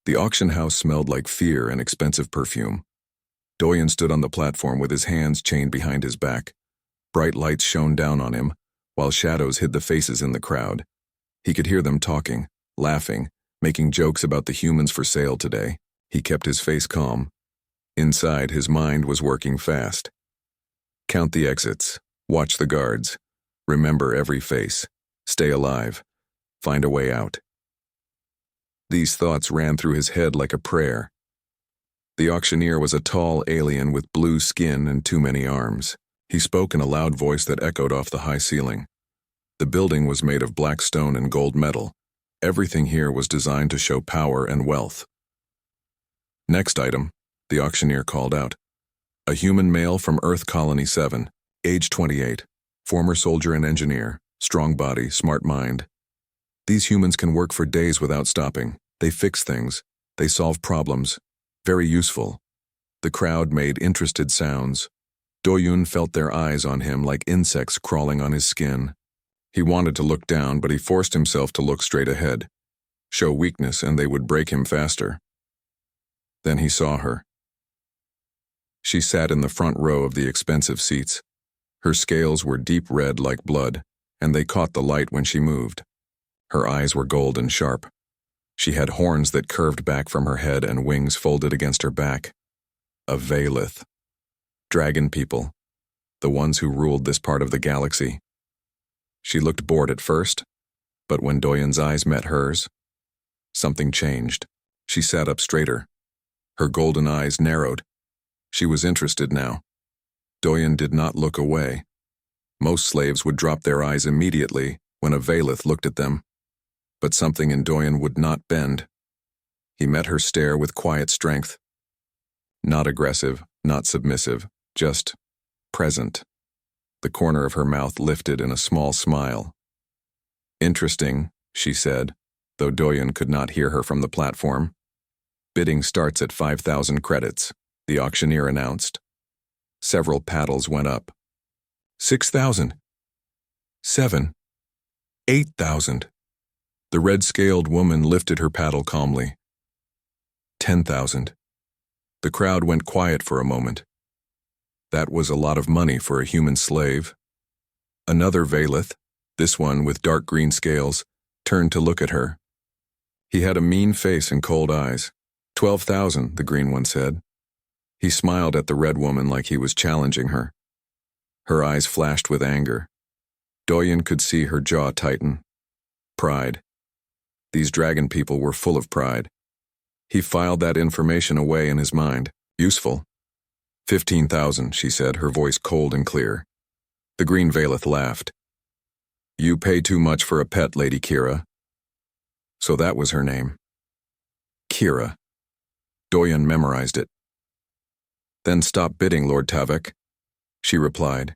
The auction house smelled like fear and expensive perfume. Doyen stood on the platform with his hands chained behind his back. Bright lights shone down on him, while shadows hid the faces in the crowd. He could hear them talking, laughing, making jokes about the humans for sale today. He kept his face calm. Inside, his mind was working fast. Count the exits. Watch the guards. Remember every face. Stay alive. Find a way out. These thoughts ran through his head like a prayer. The auctioneer was a tall alien with blue skin and too many arms. He spoke in a loud voice that echoed off the high ceiling. The building was made of black stone and gold metal. Everything here was designed to show power and wealth. Next item, the auctioneer called out. A human male from Earth Colony 7, age 28, former soldier and engineer, strong body, smart mind. These humans can work for days without stopping. They fix things. They solve problems. Very useful. The crowd made interested sounds. Doyun felt their eyes on him like insects crawling on his skin. He wanted to look down, but he forced himself to look straight ahead. Show weakness and they would break him faster. Then he saw her. She sat in the front row of the expensive seats. Her scales were deep red like blood, and they caught the light when she moved. Her eyes were gold and sharp. She had horns that curved back from her head and wings folded against her back. A Vaylith. Dragon people. The ones who ruled this part of the galaxy. She looked bored at first, but when Doyen's eyes met hers, something changed. She sat up straighter. Her golden eyes narrowed. She was interested now. Doyen did not look away. Most slaves would drop their eyes immediately when a Vaylith looked at them. But something in Doyen would not bend. He met her stare with quiet strength. Not aggressive, not submissive, just present. The corner of her mouth lifted in a small smile. Interesting, she said, though Doyen could not hear her from the platform. Bidding starts at 5,000 credits, the auctioneer announced. Several paddles went up. 6,000. 7. 8,000. The red-scaled woman lifted her paddle calmly. 10,000. The crowd went quiet for a moment. That was a lot of money for a human slave. Another Vaylith, this one with dark green scales, turned to look at her. He had a mean face and cold eyes. 12,000, the green one said. He smiled at the red woman like he was challenging her. Her eyes flashed with anger. Doyen could see her jaw tighten. Pride. These dragon people were full of pride. He filed that information away in his mind. Useful. 15,000, she said, her voice cold and clear. The green Vaylith laughed. You pay too much for a pet, Lady Kira. So that was her name. Kira. Doyen memorized it. Then stop bidding, Lord Tavek, she replied.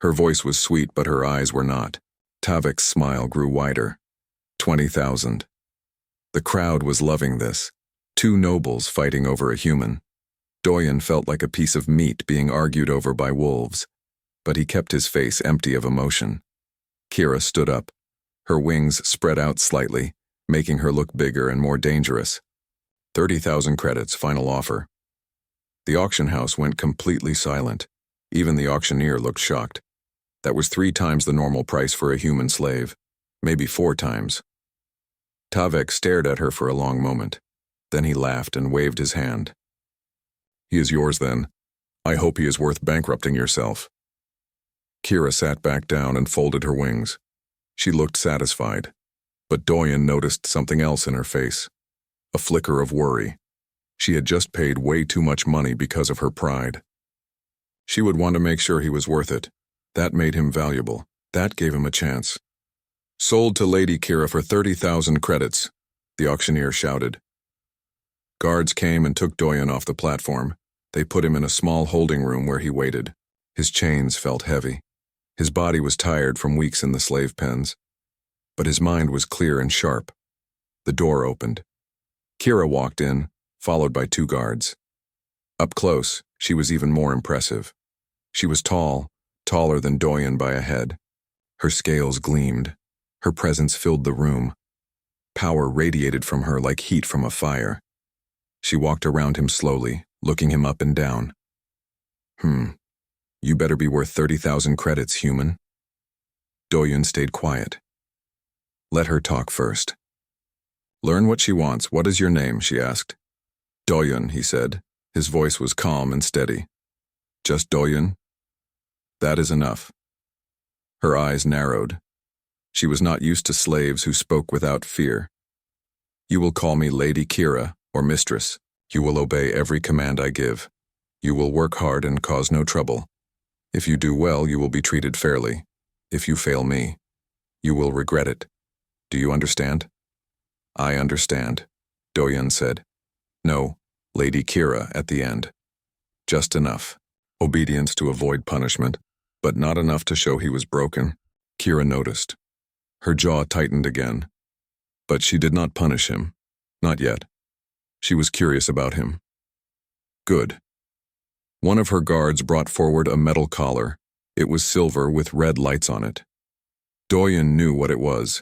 Her voice was sweet, but her eyes were not. Tavek's smile grew wider. 20,000. The crowd was loving this. Two nobles fighting over a human. Doyen felt like a piece of meat being argued over by wolves, but he kept his face empty of emotion. Kira stood up. Her wings spread out slightly, making her look bigger and more dangerous. 30,000 credits, final offer. The auction house went completely silent. Even the auctioneer looked shocked. That was 3 times the normal price for a human slave, maybe 4 times. Tavek stared at her for a long moment. Then he laughed and waved his hand. He is yours then. I hope he is worth bankrupting yourself. Kira sat back down and folded her wings. She looked satisfied, but Doyen noticed something else in her face. A flicker of worry. She had just paid way too much money because of her pride. She would want to make sure he was worth it. That made him valuable. That gave him a chance. Sold to Lady Kira for 30,000 credits, the auctioneer shouted. Guards came and took Doyen off the platform. They put him in a small holding room where he waited. His chains felt heavy. His body was tired from weeks in the slave pens. But his mind was clear and sharp. The door opened. Kira walked in, followed by 2 guards. Up close, she was even more impressive. She was tall, taller than Doyen by a head. Her scales gleamed. Her presence filled the room. Power radiated from her like heat from a fire. She walked around him slowly, looking him up and down. You better be worth 30,000 credits, human. Doyun stayed quiet. Let her talk first. Learn what she wants. What is your name? She asked. Doyun, he said. His voice was calm and steady. Just Doyun? That is enough. Her eyes narrowed. She was not used to slaves who spoke without fear. You will call me Lady Kira, or Mistress. You will obey every command I give. You will work hard and cause no trouble. If you do well, you will be treated fairly. If you fail me, you will regret it. Do you understand? I understand, Doyun said. No, Lady Kira at the end. Just enough. Obedience to avoid punishment, but not enough to show he was broken. Kira noticed. Her jaw tightened again. But she did not punish him. Not yet. She was curious about him. Good. One of her guards brought forward a metal collar. It was silver with red lights on it. Doyun knew what it was.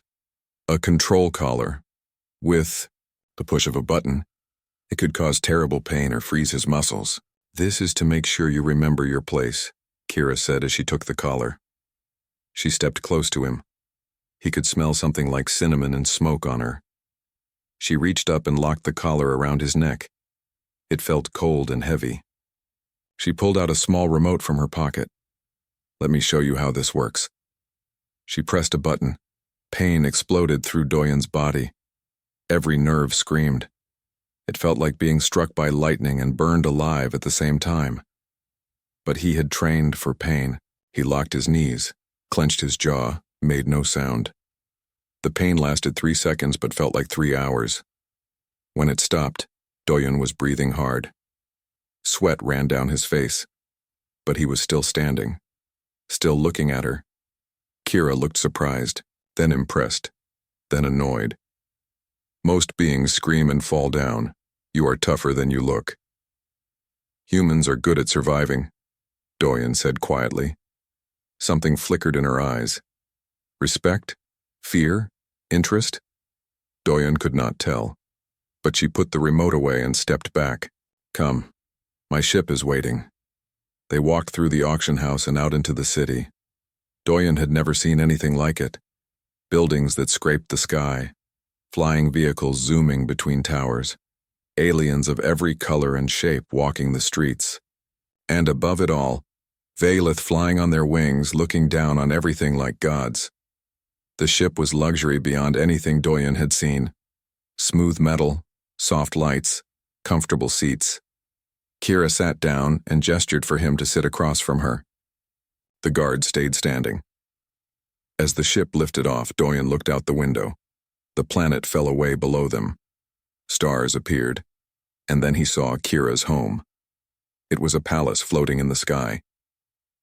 A control collar. With the push of a button, it could cause terrible pain or freeze his muscles. This is to make sure you remember your place, Kira said as she took the collar. She stepped close to him. He could smell something like cinnamon and smoke on her. She reached up and locked the collar around his neck. It felt cold and heavy. She pulled out a small remote from her pocket. Let me show you how this works. She pressed a button. Pain exploded through Doyun's body. Every nerve screamed. It felt like being struck by lightning and burned alive at the same time. But he had trained for pain. He locked his knees, clenched his jaw, made no sound. The pain lasted 3 seconds but felt like 3 hours. When it stopped, Doyun was breathing hard. Sweat ran down his face. But he was still standing, still looking at her. Kira looked surprised, then impressed, then annoyed. Most beings scream and fall down. You are tougher than you look. Humans are good at surviving, Doyun said quietly. Something flickered in her eyes. Respect? Fear? Interest? Doyun could not tell. But she put the remote away and stepped back. Come. My ship is waiting. They walked through the auction house and out into the city. Doyun had never seen anything like it. Buildings that scraped the sky. Flying vehicles zooming between towers. Aliens of every color and shape walking the streets. And above it all, Valeth flying on their wings, looking down on everything like gods. The ship was luxury beyond anything Doyun had seen. Smooth metal, soft lights, comfortable seats. Kira sat down and gestured for him to sit across from her. The guard stayed standing. As the ship lifted off, Doyun looked out the window. The planet fell away below them. Stars appeared, and then he saw Kira's home. It was a palace floating in the sky.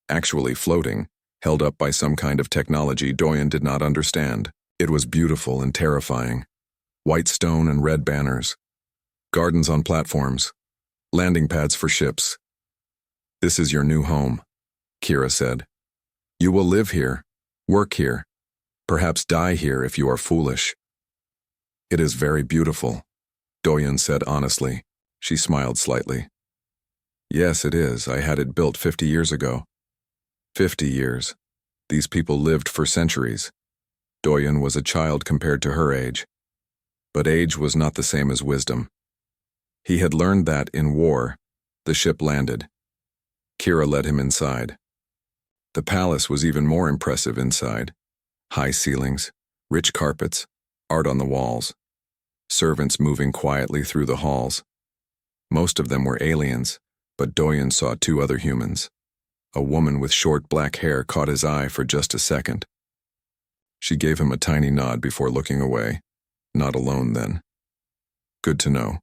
Actually floating, held up by some kind of technology Doyun did not understand. It was beautiful and terrifying. White stone and red banners. Gardens on platforms. Landing pads for ships. This is your new home, Kira said. You will live here, work here, perhaps die here if you are foolish. It is very beautiful, Doyun said honestly. She smiled slightly. Yes, it is. I had it built 50 years ago. 50 years. These people lived for centuries. Doyun was a child compared to her age. But age was not the same as wisdom. He had learned that in war, the ship landed. Kira led him inside. The palace was even more impressive inside. High ceilings, rich carpets, art on the walls. Servants moving quietly through the halls. Most of them were aliens, but Doyun saw 2 other humans. A woman with short black hair caught his eye for just a second. She gave him a tiny nod before looking away. Not alone then. Good to know.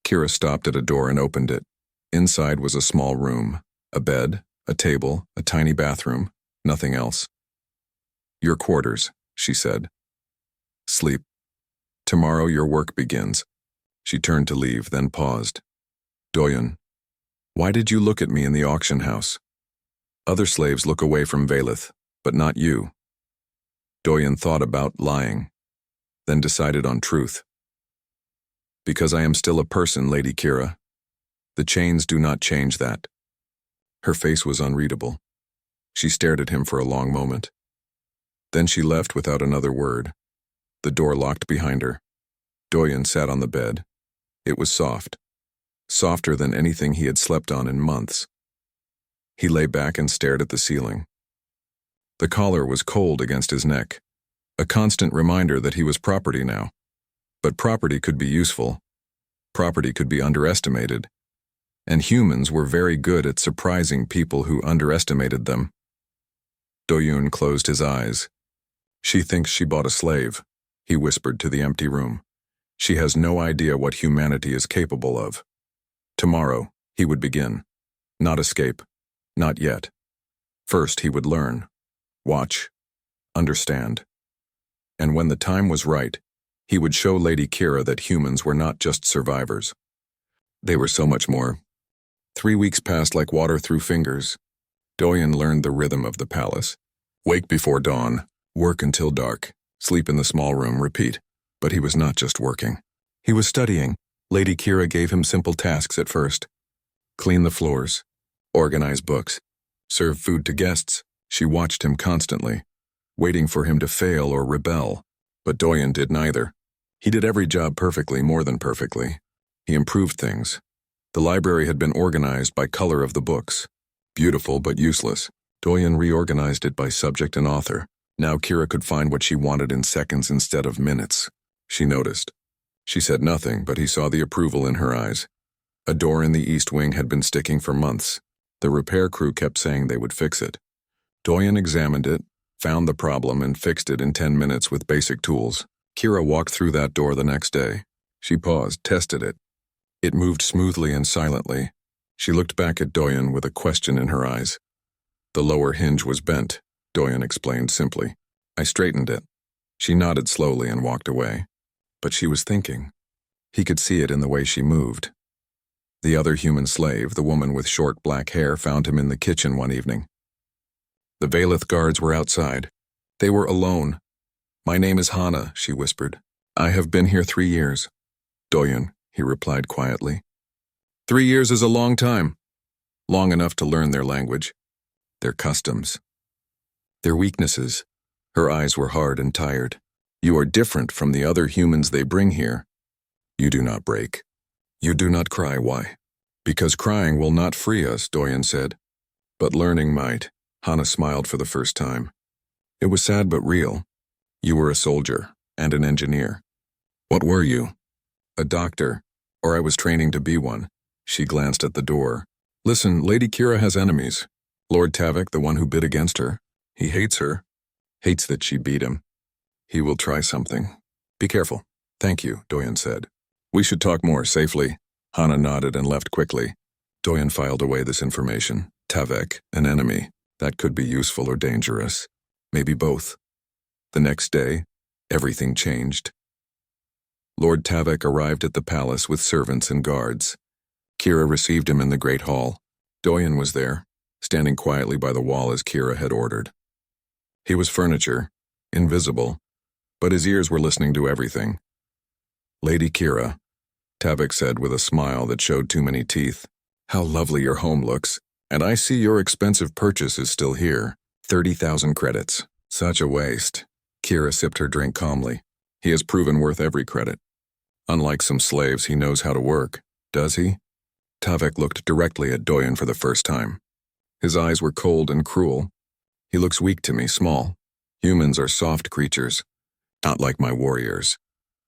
Kira stopped at a door and opened it. Inside was a small room, a bed, a table, a tiny bathroom, nothing else. Your quarters, she said. Sleep. Tomorrow your work begins. She turned to leave, then paused. Doyun, why did you look at me in the auction house? Other slaves look away from Valeth, but not you. Doyun thought about lying, then decided on truth. Because I am still a person, Lady Kira. The chains do not change that. Her face was unreadable. She stared at him for a long moment. Then she left without another word. The door locked behind her. Doyen sat on the bed. It was soft. Softer than anything he had slept on in months. He lay back and stared at the ceiling. The collar was cold against his neck, a constant reminder that he was property now. But property could be useful. Property could be underestimated. And humans were very good at surprising people who underestimated them. Doyun closed his eyes. She thinks she bought a slave, he whispered to the empty room. She has no idea what humanity is capable of. Tomorrow, he would begin. Not escape. Not yet. First, he would learn. Watch. Understand. And when the time was right, he would show Lady Kira that humans were not just survivors. They were so much more. 3 weeks passed like water through fingers. Doyen learned the rhythm of the palace. Wake before dawn, work until dark, sleep in the small room, repeat. But he was not just working. He was studying. Lady Kira gave him simple tasks at first. Clean the floors. Organize books. Serve food to guests. She watched him constantly, waiting for him to fail or rebel. But Doyen did neither. He did every job perfectly, more than perfectly. He improved things. The library had been organized by color of the books. Beautiful but useless. Doyen reorganized it by subject and author. Now Kira could find what she wanted in seconds instead of minutes. She noticed. She said nothing, but he saw the approval in her eyes. A door in the east wing had been sticking for months. The repair crew kept saying they would fix it. Doyen examined it, found the problem, and fixed it in 10 minutes with basic tools. Kira walked through that door the next day. She paused, tested it. It moved smoothly and silently. She looked back at Doyen with a question in her eyes. The lower hinge was bent, Doyen explained simply. I straightened it. She nodded slowly and walked away. But she was thinking. He could see it in the way she moved. The other human slave, the woman with short black hair, found him in the kitchen one evening. The Valeth guards were outside. They were alone. My name is Hana, she whispered. I have been here 3 years. Doyen, he replied quietly. 3 years is a long time. Long enough to learn their language, their customs, their weaknesses. Her eyes were hard and tired. You are different from the other humans they bring here. You do not break. You do not cry. Why? Because crying will not free us, Doyen said. But learning might. Hana smiled for the first time. It was sad but real. You were a soldier and an engineer. What were you? A doctor, or I was training to be one. She glanced at the door. Listen, Lady Kira has enemies. Lord Tavik, the one who bid against her. He hates her. Hates that she beat him. He will try something. Be careful. Thank you, Doyen said. We should talk more safely. Hana nodded and left quickly. Doyen filed away this information. Tavik, an enemy. That could be useful or dangerous. Maybe both. The next day, everything changed. Lord Tavik arrived at the palace with servants and guards. Kira received him in the great hall. Doyen was there, standing quietly by the wall as Kira had ordered. He was furniture, invisible, but his ears were listening to everything. Lady Kira, Tavik said with a smile that showed too many teeth. How lovely your home looks, and I see your expensive purchase is still here. 30,000 credits. Such a waste. Kira sipped her drink calmly. He has proven worth every credit. Unlike some slaves, he knows how to work. Does he? Tavik looked directly at Doyen for the first time. His eyes were cold and cruel. He looks weak to me, small. Humans are soft creatures. Not like my warriors.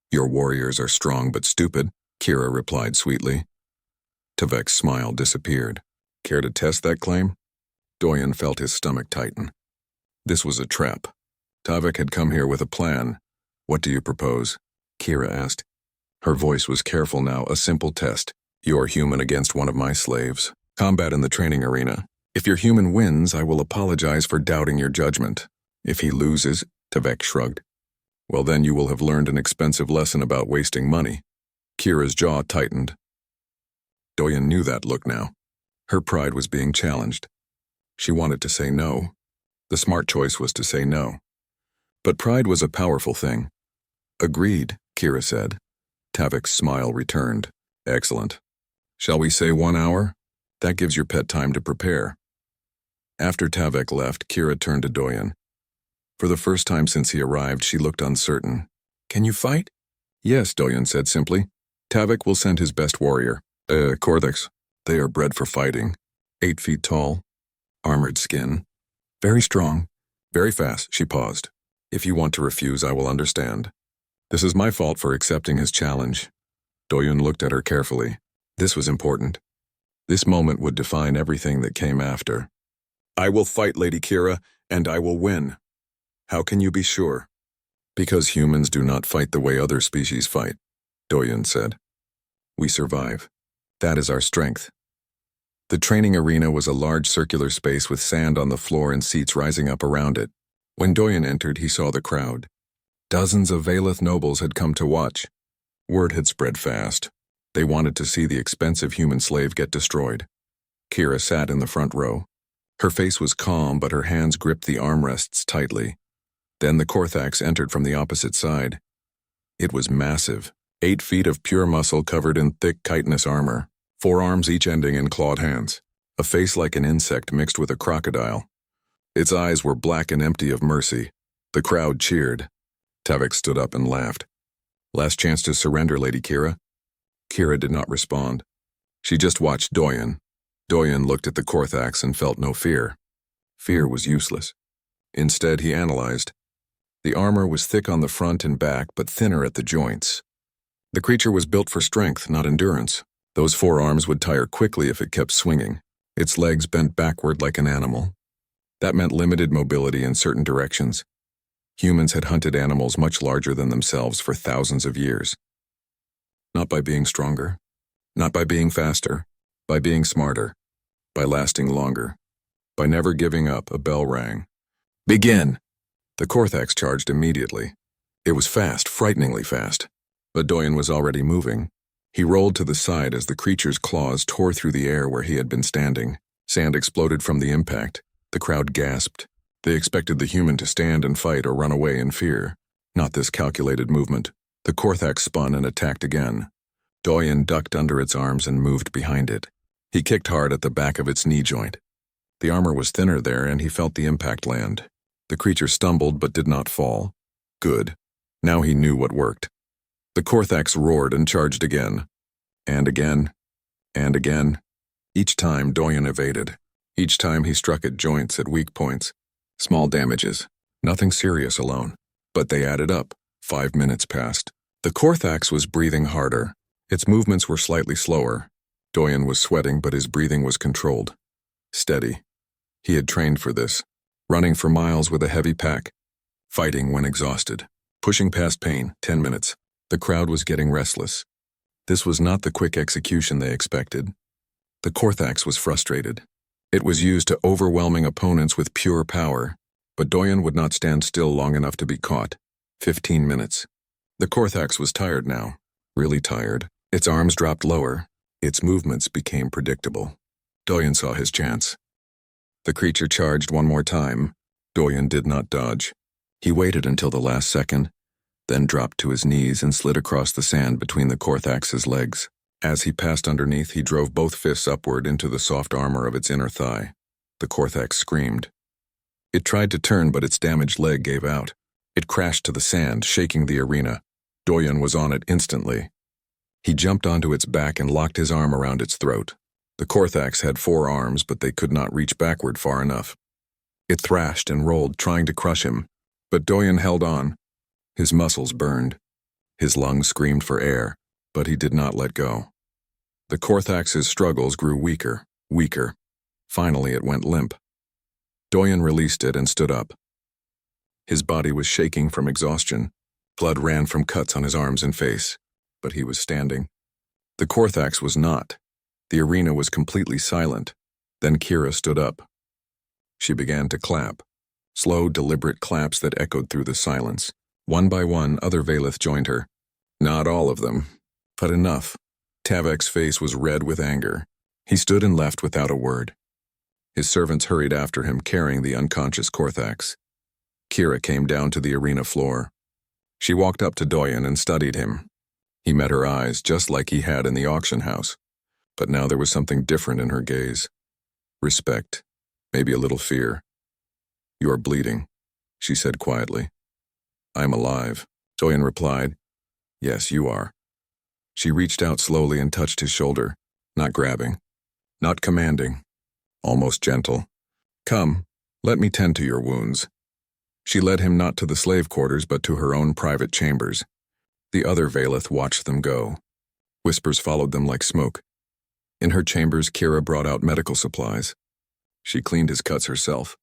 Your warriors are strong but stupid, Kira replied sweetly. Tavik's smile disappeared. Care to test that claim? Doyen felt his stomach tighten. This was a trap. Tavik had come here with a plan. What do you propose? Kira asked. Her voice was careful now, a simple test. You're human against one of my slaves. Combat in the training arena. If your human wins, I will apologize for doubting your judgment. If he loses, Tavik shrugged. Well, then you will have learned an expensive lesson about wasting money. Kira's jaw tightened. Doyen knew that look now. Her pride was being challenged. She wanted to say no. The smart choice was to say no. But pride was a powerful thing. Agreed, Kira said. Tavik's smile returned. Excellent. Shall we say 1 hour? That gives your pet time to prepare. After Tavik left, Kira turned to Doyen. For the first time since he arrived, she looked uncertain. Can you fight? Yes, Doyen said simply. Tavik will send his best warrior. Cortex. They are bred for fighting. 8 feet tall. Armored skin. Very strong. Very fast, she paused. If you want to refuse, I will understand. This is my fault for accepting his challenge. Doyen looked at her carefully. This was important. This moment would define everything that came after. I will fight, Lady Kira, and I will win. How can you be sure? Because humans do not fight the way other species fight, Doyen said. We survive. That is our strength. The training arena was a large circular space with sand on the floor and seats rising up around it. When Doyen entered, he saw the crowd. Dozens of Valeth nobles had come to watch. Word had spread fast. They wanted to see the expensive human slave get destroyed. Kira sat in the front row. Her face was calm, but her hands gripped the armrests tightly. Then the Korthax entered from the opposite side. It was massive, 8 feet of pure muscle covered in thick chitinous armor, 4 arms each ending in clawed hands, a face like an insect mixed with a crocodile. Its eyes were black and empty of mercy. The crowd cheered. Tavik stood up and laughed. Last chance to surrender, Lady Kira. Kira did not respond. She just watched Doyen. Doyen looked at the Korthax and felt no fear. Fear was useless. Instead, he analyzed. The armor was thick on the front and back, but thinner at the joints. The creature was built for strength, not endurance. Those 4 arms would tire quickly if it kept swinging. Its legs bent backward like an animal. That meant limited mobility in certain directions. Humans had hunted animals much larger than themselves for thousands of years. Not by being stronger, not by being faster, by being smarter, by lasting longer, by never giving up. A bell rang. Begin! The Korthax charged immediately. It was fast, frighteningly fast. But Doyen was already moving. He rolled to the side as the creature's claws tore through the air where he had been standing. Sand exploded from the impact. The crowd gasped. They expected the human to stand and fight or run away in fear. Not this calculated movement. The Korthax spun and attacked again. Doyen ducked under its arms and moved behind it. He kicked hard at the back of its knee joint. The armor was thinner there, and he felt the impact land. The creature stumbled but did not fall. Good. Now he knew what worked. The Korthax roared and charged again. And again. And again. Each time Doyen evaded. Each time he struck at joints, at weak points. Small damages. Nothing serious alone. But they added up. 5 minutes passed. The Korthax was breathing harder. Its movements were slightly slower. Doyen was sweating, but his breathing was controlled. Steady. He had trained for this. Running for miles with a heavy pack. Fighting when exhausted. Pushing past pain. 10 minutes. The crowd was getting restless. This was not the quick execution they expected. The Korthax was frustrated. It was used to overwhelming opponents with pure power, but Doyen would not stand still long enough to be caught. 15 minutes. The Korthax was tired now. Really tired. Its arms dropped lower. Its movements became predictable. Doyen saw his chance. The creature charged one more time. Doyen did not dodge. He waited until the last second, then dropped to his knees and slid across the sand between the Korthax's legs. As he passed underneath, he drove both fists upward into the soft armor of its inner thigh. The Korthax screamed. It tried to turn, but its damaged leg gave out. It crashed to the sand, shaking the arena. Doyen was on it instantly. He jumped onto its back and locked his arm around its throat. The Korthax had 4 arms, but they could not reach backward far enough. It thrashed and rolled, trying to crush him, but Doyen held on. His muscles burned. His lungs screamed for air, but he did not let go. The Korthax's struggles grew weaker, weaker. Finally, it went limp. Doyen released it and stood up. His body was shaking from exhaustion. Blood ran from cuts on his arms and face, but he was standing. The Korthax was not. The arena was completely silent. Then Kira stood up. She began to clap. Slow, deliberate claps that echoed through the silence. One by one, other Valeth joined her. Not all of them, but enough. Tavik's face was red with anger. He stood and left without a word. His servants hurried after him, carrying the unconscious Korthax. Kira came down to the arena floor. She walked up to Doyen and studied him. He met her eyes just like he had in the auction house, but now there was something different in her gaze. Respect, maybe a little fear. "You are bleeding," she said quietly. "I am alive," Doyen replied. "Yes, you are." She reached out slowly and touched his shoulder, not grabbing, not commanding, almost gentle. "Come, let me tend to your wounds." She led him not to the slave quarters but to her own private chambers. The other Valeth watched them go. Whispers followed them like smoke. In her chambers, Kira brought out medical supplies. She cleaned his cuts herself.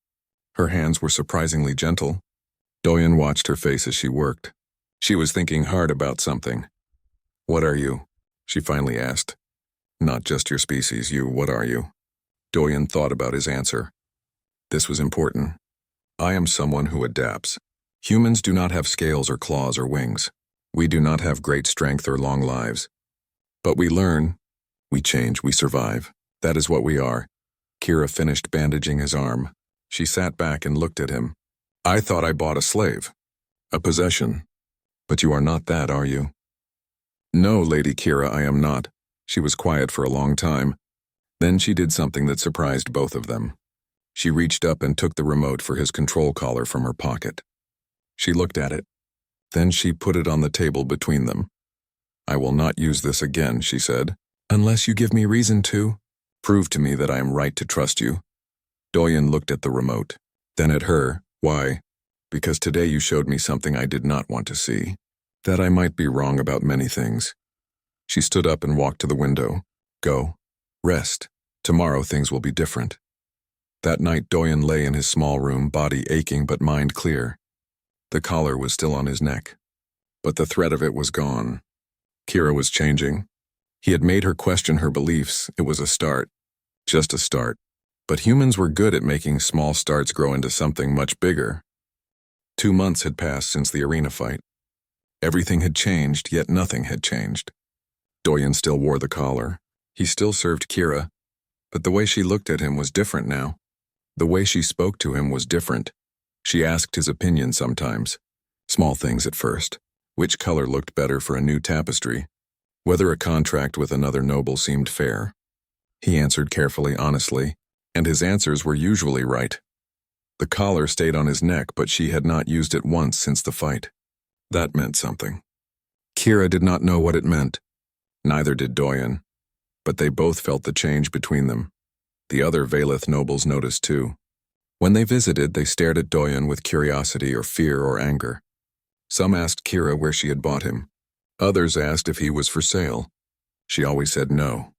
Her hands were surprisingly gentle. Doyen watched her face as she worked. She was thinking hard about something. "What are you?" she finally asked. "Not just your species, what are you?" Doyen thought about his answer. This was important. "I am someone who adapts. Humans do not have scales or claws or wings. We do not have great strength or long lives. But we learn, we change, we survive. That is what we are." Kira finished bandaging his arm. She sat back and looked at him. "I thought I bought a slave. A possession. But you are not that, are you?" "No, Lady Kira, I am not." She was quiet for a long time. Then she did something that surprised both of them. She reached up and took the remote for his control collar from her pocket. She looked at it. Then she put it on the table between them. "I will not use this again," she said. "Unless you give me reason to. Prove to me that I am right to trust you." Doyen looked at the remote, then at her. "Why?" "Because today you showed me something I did not want to see. That I might be wrong about many things." She stood up and walked to the window. "Go. Rest. Tomorrow things will be different." That night Doyen lay in his small room, body aching but mind clear. The collar was still on his neck, but the threat of it was gone. Kira was changing. He had made her question her beliefs. It was a start. Just a start. But humans were good at making small starts grow into something much bigger. 2 months had passed since the arena fight. Everything had changed, yet nothing had changed. Doyen still wore the collar. He still served Kira. But the way she looked at him was different now. The way she spoke to him was different. She asked his opinion sometimes. Small things at first. Which color looked better for a new tapestry? Whether a contract with another noble seemed fair. He answered carefully, honestly, and his answers were usually right. The collar stayed on his neck, but she had not used it once since the fight. That meant something. Kira did not know what it meant. Neither did Doyen. But they both felt the change between them. The other Valeth nobles noticed too. When they visited, they stared at Doyen with curiosity or fear or anger. Some asked Kira where she had bought him. Others asked if he was for sale. She always said no.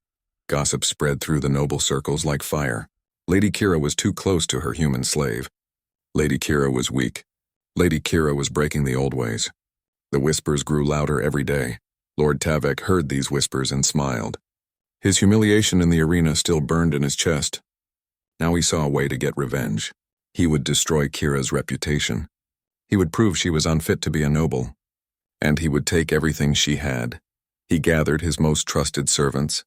Gossip spread through the noble circles like fire. Lady Kira was too close to her human slave. Lady Kira was weak. Lady Kira was breaking the old ways. The whispers grew louder every day. Lord Tavek heard these whispers and smiled. His humiliation in the arena still burned in his chest. Now he saw a way to get revenge. He would destroy Kira's reputation. He would prove she was unfit to be a noble. And he would take everything she had. He gathered his most trusted servants,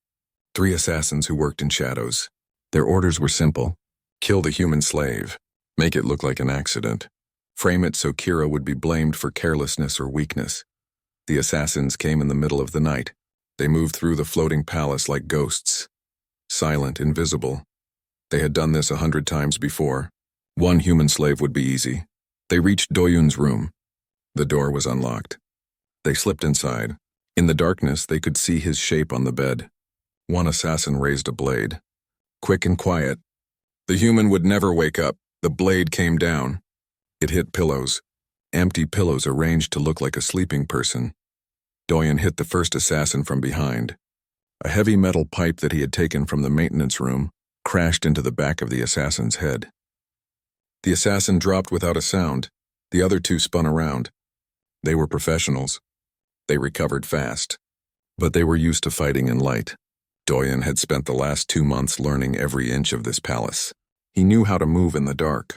3 assassins who worked in shadows. Their orders were simple. Kill the human slave. Make it look like an accident. Frame it so Kira would be blamed for carelessness or weakness. The assassins came in the middle of the night. They moved through the floating palace like ghosts. Silent, invisible. They had done this 100 times before. 1 human slave would be easy. They reached Doyun's room. The door was unlocked. They slipped inside. In the darkness, they could see his shape on the bed. 1 assassin raised a blade. Quick and quiet. The human would never wake up. The blade came down. It hit pillows. Empty pillows arranged to look like a sleeping person. Doyen hit the first assassin from behind. A heavy metal pipe that he had taken from the maintenance room crashed into the back of the assassin's head. The assassin dropped without a sound. The other 2 spun around. They were professionals. They recovered fast. But they were used to fighting in light. Doyen had spent the last 2 months learning every inch of this palace. He knew how to move in the dark.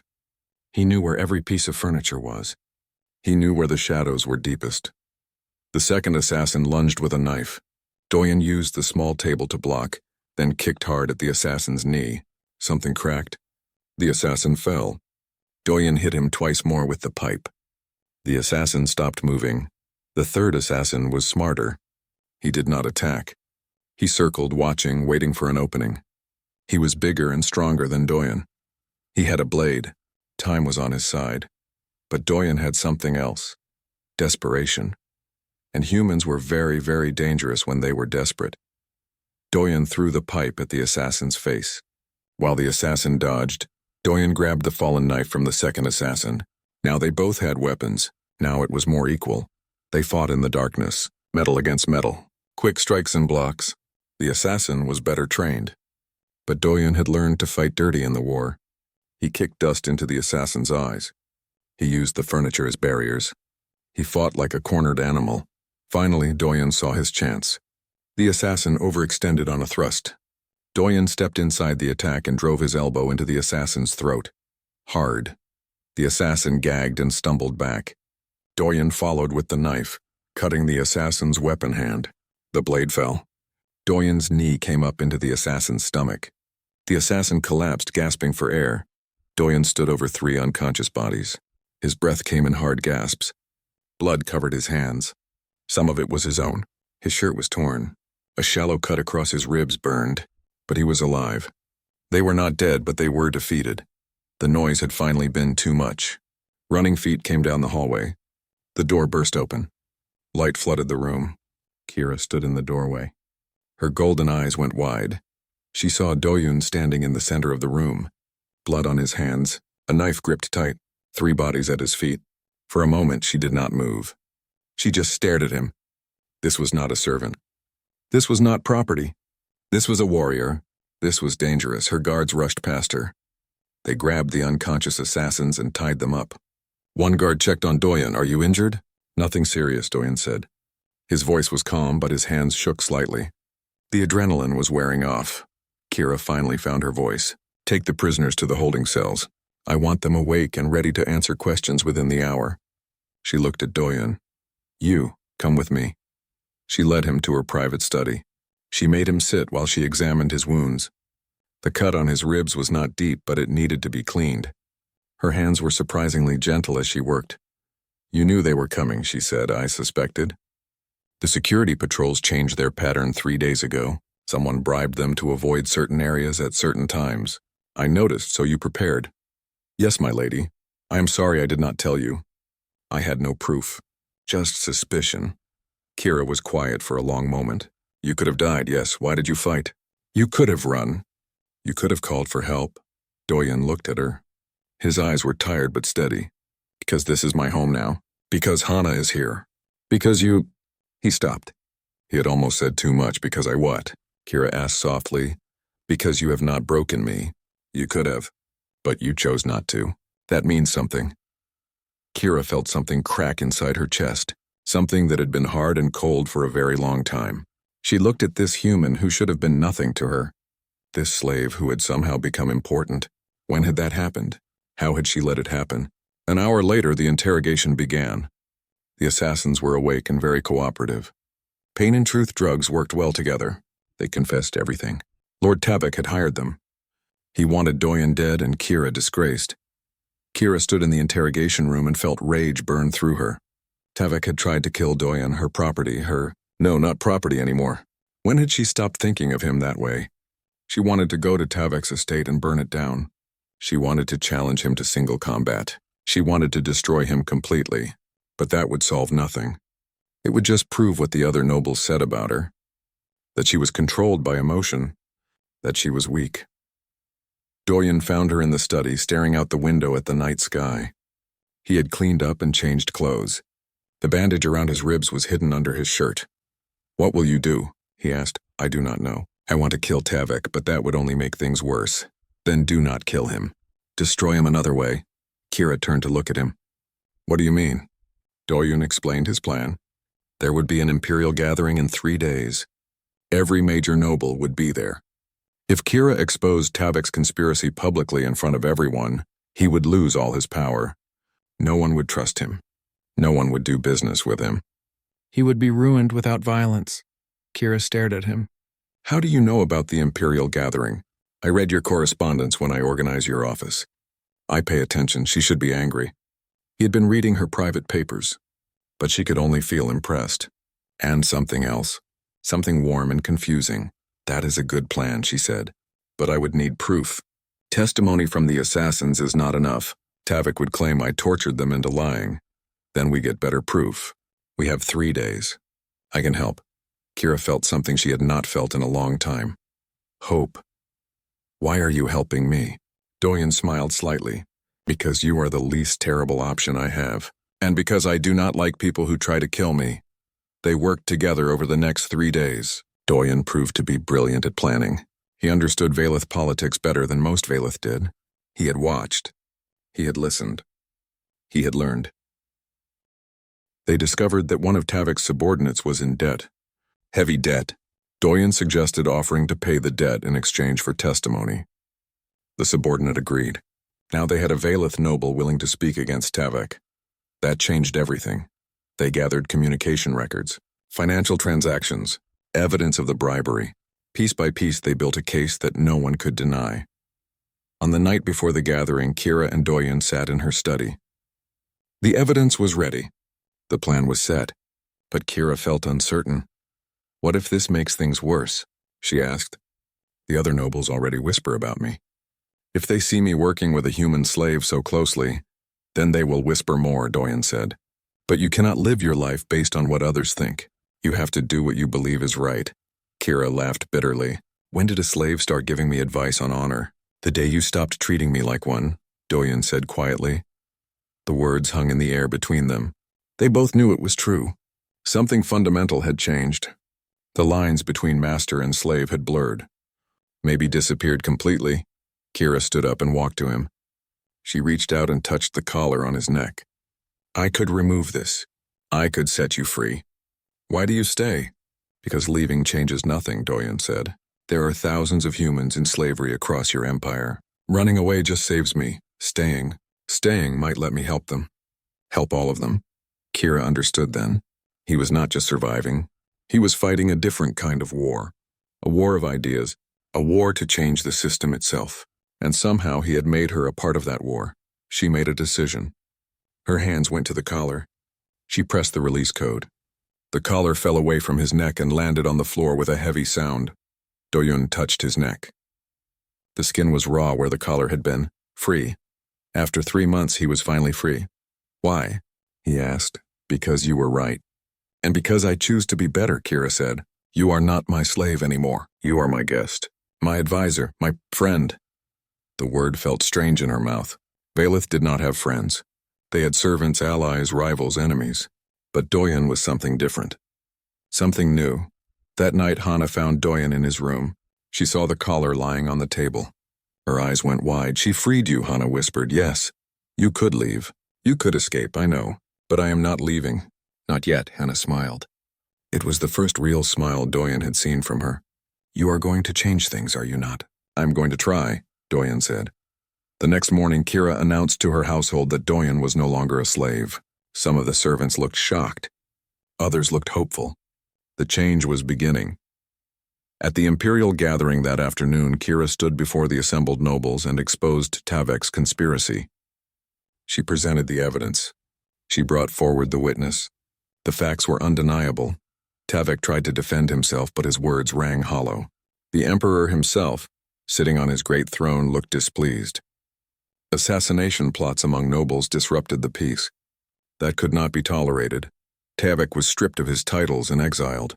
He knew where every piece of furniture was. He knew where the shadows were deepest. The second assassin lunged with a knife. Doyen used the small table to block, then kicked hard at the assassin's knee. Something cracked. The assassin fell. Doyen hit him twice more with the pipe. The assassin stopped moving. The third assassin was smarter. He did not attack. He circled, watching, waiting for an opening. He was bigger and stronger than Doyen. He had a blade. Time was on his side. But Doyen had something else. Desperation. And humans were very, very dangerous when they were desperate. Doyen threw the pipe at the assassin's face. While the assassin dodged, Doyen grabbed the fallen knife from the second assassin. Now they both had weapons. Now it was more equal. They fought in the darkness, metal against metal, quick strikes and blocks. The assassin was better trained. But Doyen had learned to fight dirty in the war. He kicked dust into the assassin's eyes. He used the furniture as barriers. He fought like a cornered animal. Finally, Doyen saw his chance. The assassin overextended on a thrust. Doyen stepped inside the attack and drove his elbow into the assassin's throat. Hard. The assassin gagged and stumbled back. Doyen followed with the knife, cutting the assassin's weapon hand. The blade fell. Doyen's knee came up into the assassin's stomach. The assassin collapsed, gasping for air. Doyen stood over 3 unconscious bodies. His breath came in hard gasps. Blood covered his hands. Some of it was his own. His shirt was torn. A shallow cut across his ribs burned. But he was alive. They were not dead, but they were defeated. The noise had finally been too much. Running feet came down the hallway. The door burst open. Light flooded the room. Kira stood in the doorway. Her golden eyes went wide. She saw Doyen standing in the center of the room. Blood on his hands, a knife gripped tight, 3 bodies at his feet. For a moment, she did not move. She just stared at him. This was not a servant. This was not property. This was a warrior. This was dangerous. Her guards rushed past her. They grabbed the unconscious assassins and tied them up. One guard checked on Doyen. "Are you injured?" "Nothing serious," Doyen said. His voice was calm, but his hands shook slightly. The adrenaline was wearing off. Kira finally found her voice. "Take the prisoners to the holding cells. I want them awake and ready to answer questions within the hour." She looked at Doyen. "You, come with me." She led him to her private study. She made him sit while she examined his wounds. The cut on his ribs was not deep, but it needed to be cleaned. Her hands were surprisingly gentle as she worked. "You knew they were coming," she said. "I suspected." "The security patrols changed their pattern 3 days ago. Someone bribed them to avoid certain areas at certain times. I noticed, so you prepared." "Yes, my lady. I am sorry I did not tell you. I had no proof. Just suspicion." Kira was quiet for a long moment. "You could have died, yes. Why did you fight? You could have run. You could have called for help." Doyen looked at her. His eyes were tired but steady. "Because this is my home now. Because Hana is here. Because you—" He stopped. He had almost said too much. "Because I what?" Kira asked softly. "Because you have not broken me. You could have. But you chose not to. That means something." Kira felt something crack inside her chest. Something that had been hard and cold for a very long time. She looked at this human who should have been nothing to her. This slave who had somehow become important. When had that happened? How had she let it happen? An hour later, the interrogation began. The assassins were awake and very cooperative. Pain and truth drugs worked well together. They confessed everything. Lord Tavok had hired them. He wanted Doyen dead and Kira disgraced. Kira stood in the interrogation room and felt rage burn through her. Tavok had tried to kill Doyen, her property, no, not property anymore. When had she stopped thinking of him that way? She wanted to go to Tavok's estate and burn it down. She wanted to challenge him to single combat. She wanted to destroy him completely. But that would solve nothing. It would just prove what the other nobles said about her. That she was controlled by emotion. That she was weak. Doyen found her in the study, staring out the window at the night sky. He had cleaned up and changed clothes. The bandage around his ribs was hidden under his shirt. "What will you do?" he asked. "I do not know. I want to kill Tavok, but that would only make things worse." "Then do not kill him. Destroy him another way." Kira turned to look at him. "What do you mean?" Doyen explained his plan. There would be an imperial gathering in 3 days. Every major noble would be there. If Kira exposed Tavok's conspiracy publicly in front of everyone, he would lose all his power. No one would trust him. No one would do business with him. He would be ruined without violence. Kira stared at him. "How do you know about the imperial gathering? I read your correspondence when I organized your office. I pay attention. She should be angry." He had been reading her private papers, but she could only feel impressed. And something else. Something warm and confusing. That is a good plan, she said. But I would need proof. Testimony from the assassins is not enough. Tavik would claim I tortured them into lying. Then we get better proof. We have 3 days. I can help. Kira felt something she had not felt in a long time. Hope. Why are you helping me? Doyen smiled slightly. Because you are the least terrible option I have. And because I do not like people who try to kill me. They worked together over the next 3 days. Doyen proved to be brilliant at planning. He understood Valeth politics better than most Valeth did. He had watched. He had listened. He had learned. They discovered that one of Tavik's subordinates was in debt. Heavy debt. Doyen suggested offering to pay the debt in exchange for testimony. The subordinate agreed. Now they had a Valeth noble willing to speak against Tavik. That changed everything. They gathered communication records, financial transactions, evidence of the bribery. Piece by piece they built a case that no one could deny. On the night before the gathering, Kira and Doyen sat in her study. The evidence was ready. The plan was set, but Kira felt uncertain. What if this makes things worse? She asked. The other nobles already whisper about me. If they see me working with a human slave so closely, then they will whisper more, Doyen said. But you cannot live your life based on what others think. You have to do what you believe is right. Kira laughed bitterly. When did a slave start giving me advice on honor? The day you stopped treating me like one, Doyen said quietly. The words hung in the air between them. They both knew it was true. Something fundamental had changed. The lines between master and slave had blurred. Maybe disappeared completely. Kira stood up and walked to him. She reached out and touched the collar on his neck. I could remove this. I could set you free. Why do you stay? Because leaving changes nothing, Doyen said. There are thousands of humans in slavery across your empire. Running away just saves me. Staying might let me help them. Help all of them. Kira understood then. He was not just surviving. He was fighting a different kind of war. A war of ideas. A war to change the system itself. And somehow he had made her a part of that war. She made a decision. Her hands went to the collar. She pressed the release code. The collar fell away from his neck and landed on the floor with a heavy sound. Doyen touched his neck. The skin was raw where the collar had been, free. After 3 months, he was finally free. Why? He asked. Because you were right. And because I choose to be better, Kira said. You are not my slave anymore. You are my guest. My advisor, my friend. The word felt strange in her mouth. Valeth did not have friends. They had servants, allies, rivals, enemies. But Doyen was something different. Something new. That night, Hana found Doyen in his room. She saw the collar lying on the table. Her eyes went wide. She freed you, Hana whispered. Yes. You could leave. You could escape, I know. But I am not leaving. Not yet, Hana smiled. It was the first real smile Doyen had seen from her. You are going to change things, are you not? I'm going to try, Doyen said. The next morning, Kira announced to her household that Doyen was no longer a slave. Some of the servants looked shocked. Others looked hopeful. The change was beginning. At the imperial gathering that afternoon, Kira stood before the assembled nobles and exposed Tavik's conspiracy. She presented the evidence. She brought forward the witness. The facts were undeniable. Tavik tried to defend himself, but his words rang hollow. The emperor himself, sitting on his great throne, looked displeased. Assassination plots among nobles disrupted the peace. That could not be tolerated. Tavik was stripped of his titles and exiled.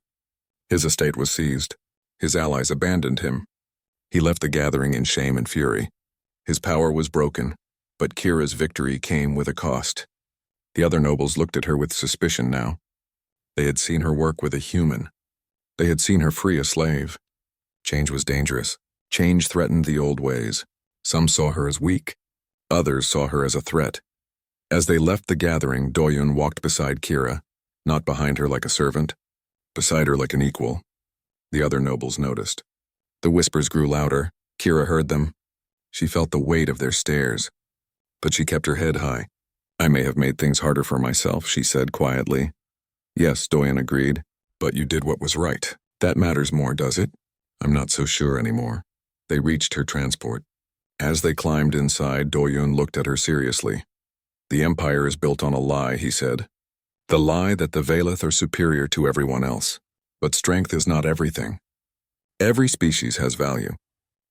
His estate was seized. His allies abandoned him. He left the gathering in shame and fury. His power was broken, but Kira's victory came with a cost. The other nobles looked at her with suspicion now. They had seen her work with a human. They had seen her free a slave. Change was dangerous. Change threatened the old ways. Some saw her as weak. Others saw her as a threat. As they left the gathering, Doyen walked beside Kira, not behind her like a servant, beside her like an equal. The other nobles noticed. The whispers grew louder. Kira heard them. She felt the weight of their stares. But she kept her head high. I may have made things harder for myself, she said quietly. Yes, Doyen agreed, but you did what was right. That matters more, does it? I'm not so sure anymore. They reached her transport. As they climbed inside, Doyen looked at her seriously. The empire is built on a lie, he said. The lie that the Valeth are superior to everyone else. But strength is not everything. Every species has value.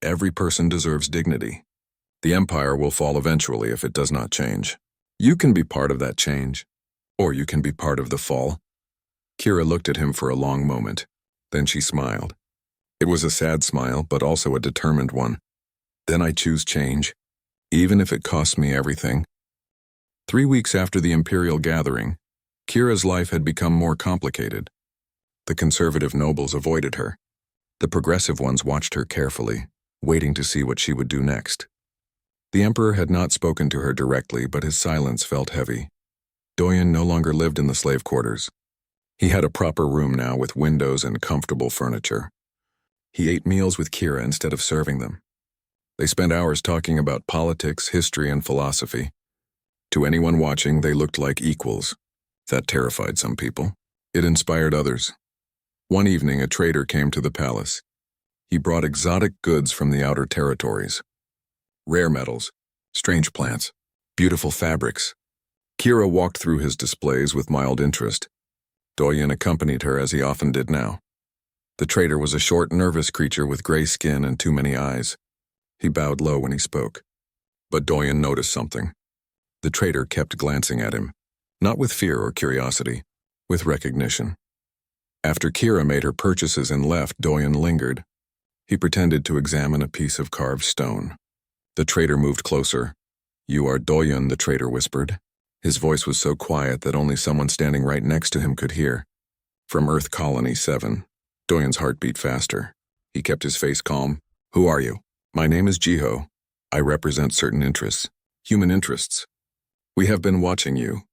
Every person deserves dignity. The Empire will fall eventually if it does not change. You can be part of that change, or you can be part of the fall. Kira looked at him for a long moment. Then she smiled. It was a sad smile, but also a determined one. Then I choose change, even if it costs me everything. 3 weeks after the Imperial gathering, Kira's life had become more complicated. The conservative nobles avoided her. The progressive ones watched her carefully, waiting to see what she would do next. The Emperor had not spoken to her directly, but his silence felt heavy. Doyen no longer lived in the slave quarters. He had a proper room now with windows and comfortable furniture. He ate meals with Kira instead of serving them. They spent hours talking about politics, history, and philosophy. To anyone watching, they looked like equals. That terrified some people. It inspired others. One evening, a trader came to the palace. He brought exotic goods from the outer territories. Rare metals, strange plants, beautiful fabrics. Kira walked through his displays with mild interest. Doyen accompanied her as he often did now. The trader was a short, nervous creature with gray skin and too many eyes. He bowed low when he spoke. But Doyen noticed something. The trader kept glancing at him, not with fear or curiosity, with recognition. After Kira made her purchases and left, Doyen lingered. He pretended to examine a piece of carved stone. The trader moved closer. "You are Doyen," the trader whispered. His voice was so quiet that only someone standing right next to him could hear. "From Earth Colony 7. Doyen's heart beat faster. He kept his face calm. "Who are you?" "My name is Jiho. I represent certain interests. Human interests. We have been watching you.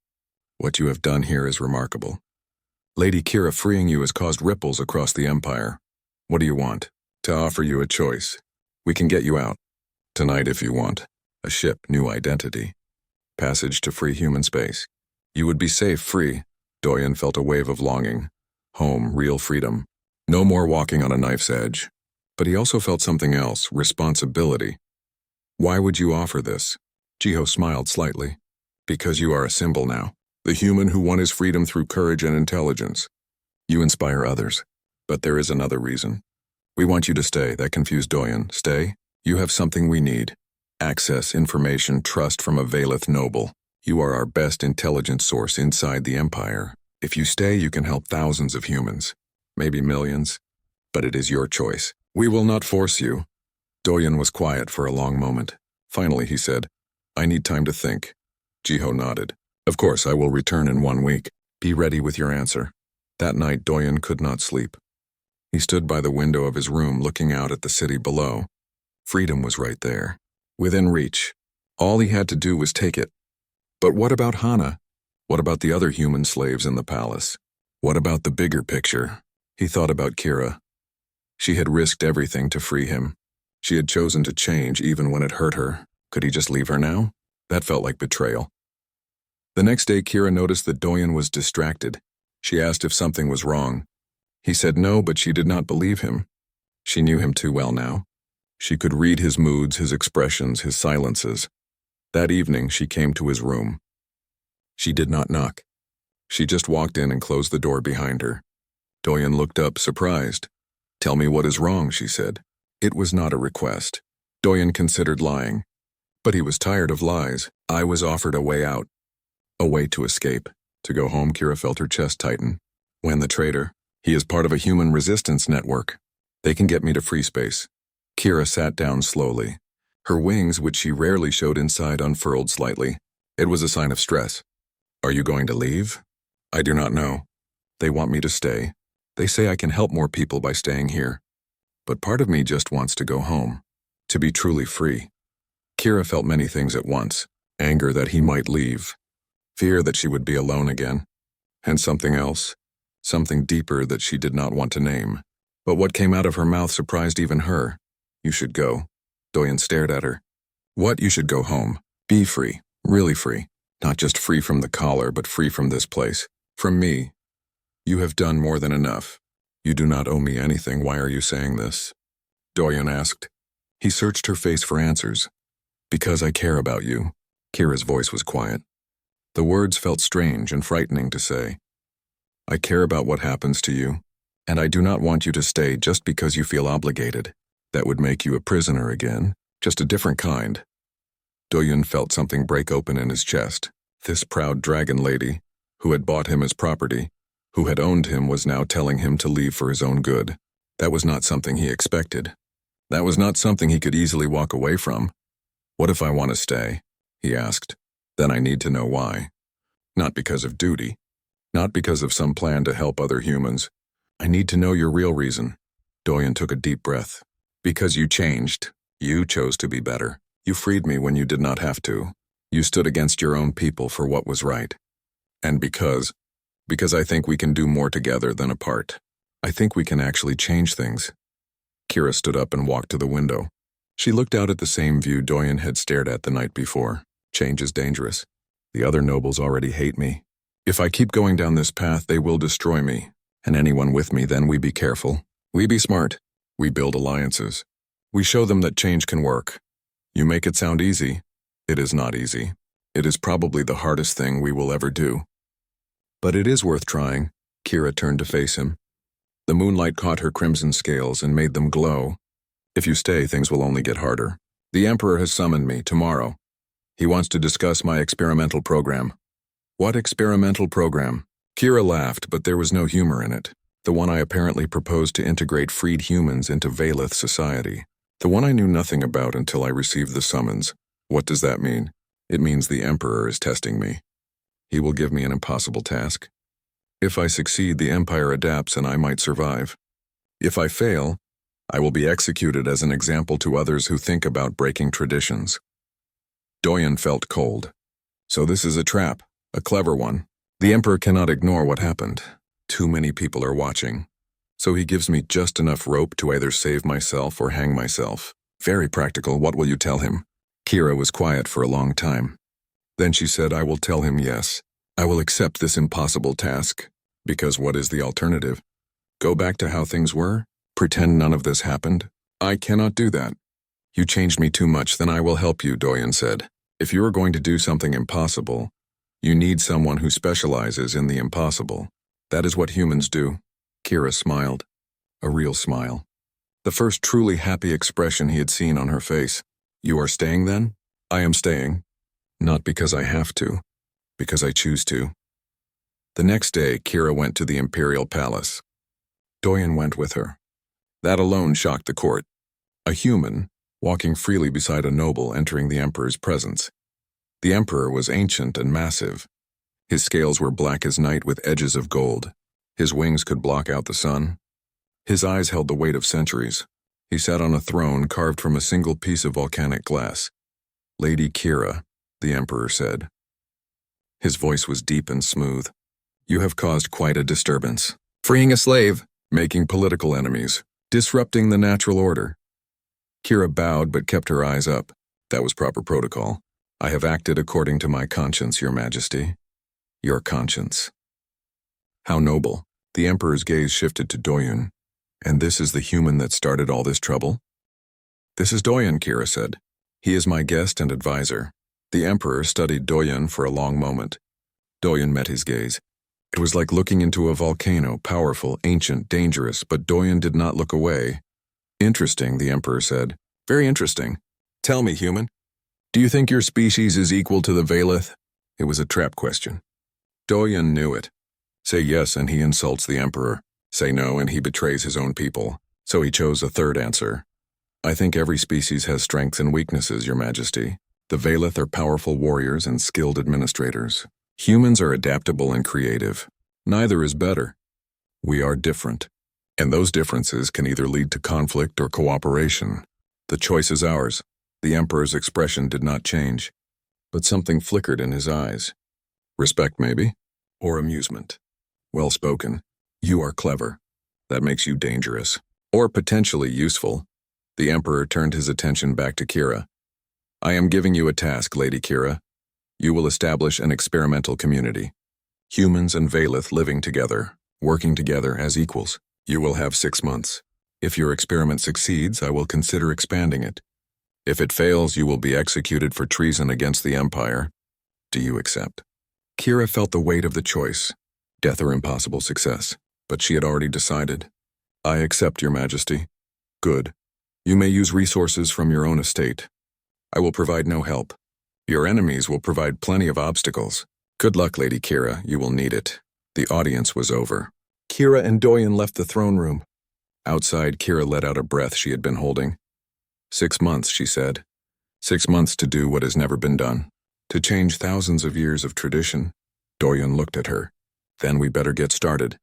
What you have done here is remarkable. Lady Kira freeing you has caused ripples across the Empire. What do you want?" "To offer you a choice. We can get you out. Tonight if you want. A ship, new identity. Passage to free human space. You would be safe, free." Doyen felt a wave of longing. Home, real freedom. No more walking on a knife's edge. But he also felt something else, responsibility. "Why would you offer this?" Jiho smiled slightly. "Because you are a symbol now. The human who won his freedom through courage and intelligence. You inspire others. But there is another reason. We want you to stay." That confused Doyen. "Stay? You have something we need. Access, information, trust from a Valeth noble. You are our best intelligence source inside the Empire. If you stay, you can help thousands of humans. Maybe millions. But it is your choice. We will not force you." Doyen was quiet for a long moment. Finally, he said, "I need time to think." Jiho nodded. "Of course, I will return in 1 week. Be ready with your answer." That night, Doyen could not sleep. He stood by the window of his room looking out at the city below. Freedom was right there, within reach. All he had to do was take it. But what about Hana? What about the other human slaves in the palace? What about the bigger picture? He thought about Kira. She had risked everything to free him. She had chosen to change even when it hurt her. Could he just leave her now? That felt like betrayal. The next day, Kira noticed that Doyen was distracted. She asked if something was wrong. He said no, but she did not believe him. She knew him too well now. She could read his moods, his expressions, his silences. That evening, she came to his room. She did not knock. She just walked in and closed the door behind her. Doyen looked up, surprised. "Tell me what is wrong," she said. It was not a request. Doyen considered lying. But he was tired of lies. "I was offered a way out. A way to escape. To go home." Kira felt her chest tighten. "When the traitor? He is part of a human resistance network. They can get me to free space." Kira sat down slowly. Her wings, which she rarely showed inside, unfurled slightly. It was a sign of stress. "Are you going to leave?" "I do not know. They want me to stay. They say I can help more people by staying here. But part of me just wants to go home. To be truly free." Kira felt many things at once. Anger that he might leave. Fear that she would be alone again. And something else. Something deeper that she did not want to name. But what came out of her mouth surprised even her. "You should go." Doyen stared at her. "What? You should go home. Be free. Really free. Not just free from the collar, but free from this place. From me. You have done more than enough. You do not owe me anything. Why are you saying this?" Doyen asked. He searched her face for answers. "Because I care about you." Kira's voice was quiet. The words felt strange and frightening to say. "I care about what happens to you. And I do not want you to stay just because you feel obligated. That would make you a prisoner again, just a different kind. Doyun felt something break open in his chest. This proud dragon lady, who had bought him as property, who had owned him, was now telling him to leave for his own good. That was not something he expected. That was not something he could easily walk away from. What if I want to stay? He asked. Then I need to know why. Not because of duty. Not because of some plan to help other humans. I need to know your real reason. Doyun took a deep breath. Because you changed. You chose to be better. You freed me when you did not have to. You stood against your own people for what was right. And because I think we can do more together than apart. I think we can actually change things. Kira stood up and walked to the window. She looked out at the same view Doyun had stared at the night before. Change is dangerous. The other nobles already hate me. If I keep going down this path, they will destroy me. And anyone with me, then we be careful. We be smart. We build alliances. We show them that change can work. You make it sound easy. It is not easy. It is probably the hardest thing we will ever do. But it is worth trying. Kira turned to face him. The moonlight caught her crimson scales and made them glow. If you stay, things will only get harder. The Emperor has summoned me tomorrow. He wants to discuss my experimental program. What experimental program? Kira laughed, but there was no humor in it. The one I apparently proposed to integrate freed humans into Valeth society. The one I knew nothing about until I received the summons. What does that mean? It means the Emperor is testing me. He will give me an impossible task. If I succeed, the Empire adapts and I might survive. If I fail, I will be executed as an example to others who think about breaking traditions. Doyun felt cold. So this is a trap, a clever one. The Emperor cannot ignore what happened. Too many people are watching. So he gives me just enough rope to either save myself or hang myself. Very practical. What will you tell him? Kira was quiet for a long time. Then she said, I will tell him yes. I will accept this impossible task. Because what is the alternative? Go back to how things were? Pretend none of this happened? I cannot do that. You changed me too much, then I will help you, Doyun said. If you are going to do something impossible, you need someone who specializes in the impossible. That is what humans do. Kira smiled. A real smile. The first truly happy expression he had seen on her face. You are staying then? I am staying. Not because I have to. Because I choose to. The next day, Kira went to the Imperial Palace. Doyun went with her. That alone shocked the court. A human, walking freely beside a noble entering the Emperor's presence. The Emperor was ancient and massive. His scales were black as night with edges of gold. His wings could block out the sun. His eyes held the weight of centuries. He sat on a throne carved from a single piece of volcanic glass. Lady Kira, the Emperor said. His voice was deep and smooth. You have caused quite a disturbance. Freeing a slave, making political enemies, disrupting the natural order. Kira bowed but kept her eyes up. That was proper protocol. I have acted according to my conscience, Your Majesty. Your conscience. How noble. The Emperor's gaze shifted to Doyun. And this is the human that started all this trouble? This is Doyun, Kira said. He is my guest and advisor. The Emperor studied Doyun for a long moment. Doyun met his gaze. It was like looking into a volcano, powerful, ancient, dangerous, but Doyun did not look away. Interesting, the Emperor said. Very interesting. Tell me, human. Do you think your species is equal to the Valeth? It was a trap question. Doyun knew it. Say yes and he insults the Emperor. Say no and he betrays his own people. So he chose a third answer. I think every species has strengths and weaknesses, Your Majesty. The Valeth are powerful warriors and skilled administrators. Humans are adaptable and creative. Neither is better. We are different. And those differences can either lead to conflict or cooperation. The choice is ours. The Emperor's expression did not change, but something flickered in his eyes. Respect, maybe? Or amusement. Well spoken. You are clever. That makes you dangerous. Or potentially useful. The Emperor turned his attention back to Kira. I am giving you a task, Lady Kira. You will establish an experimental community. Humans and Valeth living together, working together as equals. You will have 6 months. If your experiment succeeds, I will consider expanding it. If it fails, you will be executed for treason against the Empire. Do you accept? Kira felt the weight of the choice, death or impossible success, but she had already decided. I accept, Your Majesty. Good. You may use resources from your own estate. I will provide no help. Your enemies will provide plenty of obstacles. Good luck, Lady Kira, you will need it. The audience was over. Kira and Doyen left the throne room. Outside, Kira let out a breath she had been holding. 6 months, she said. 6 months to do what has never been done. To change thousands of years of tradition. Doyen looked at her. Then we better get started.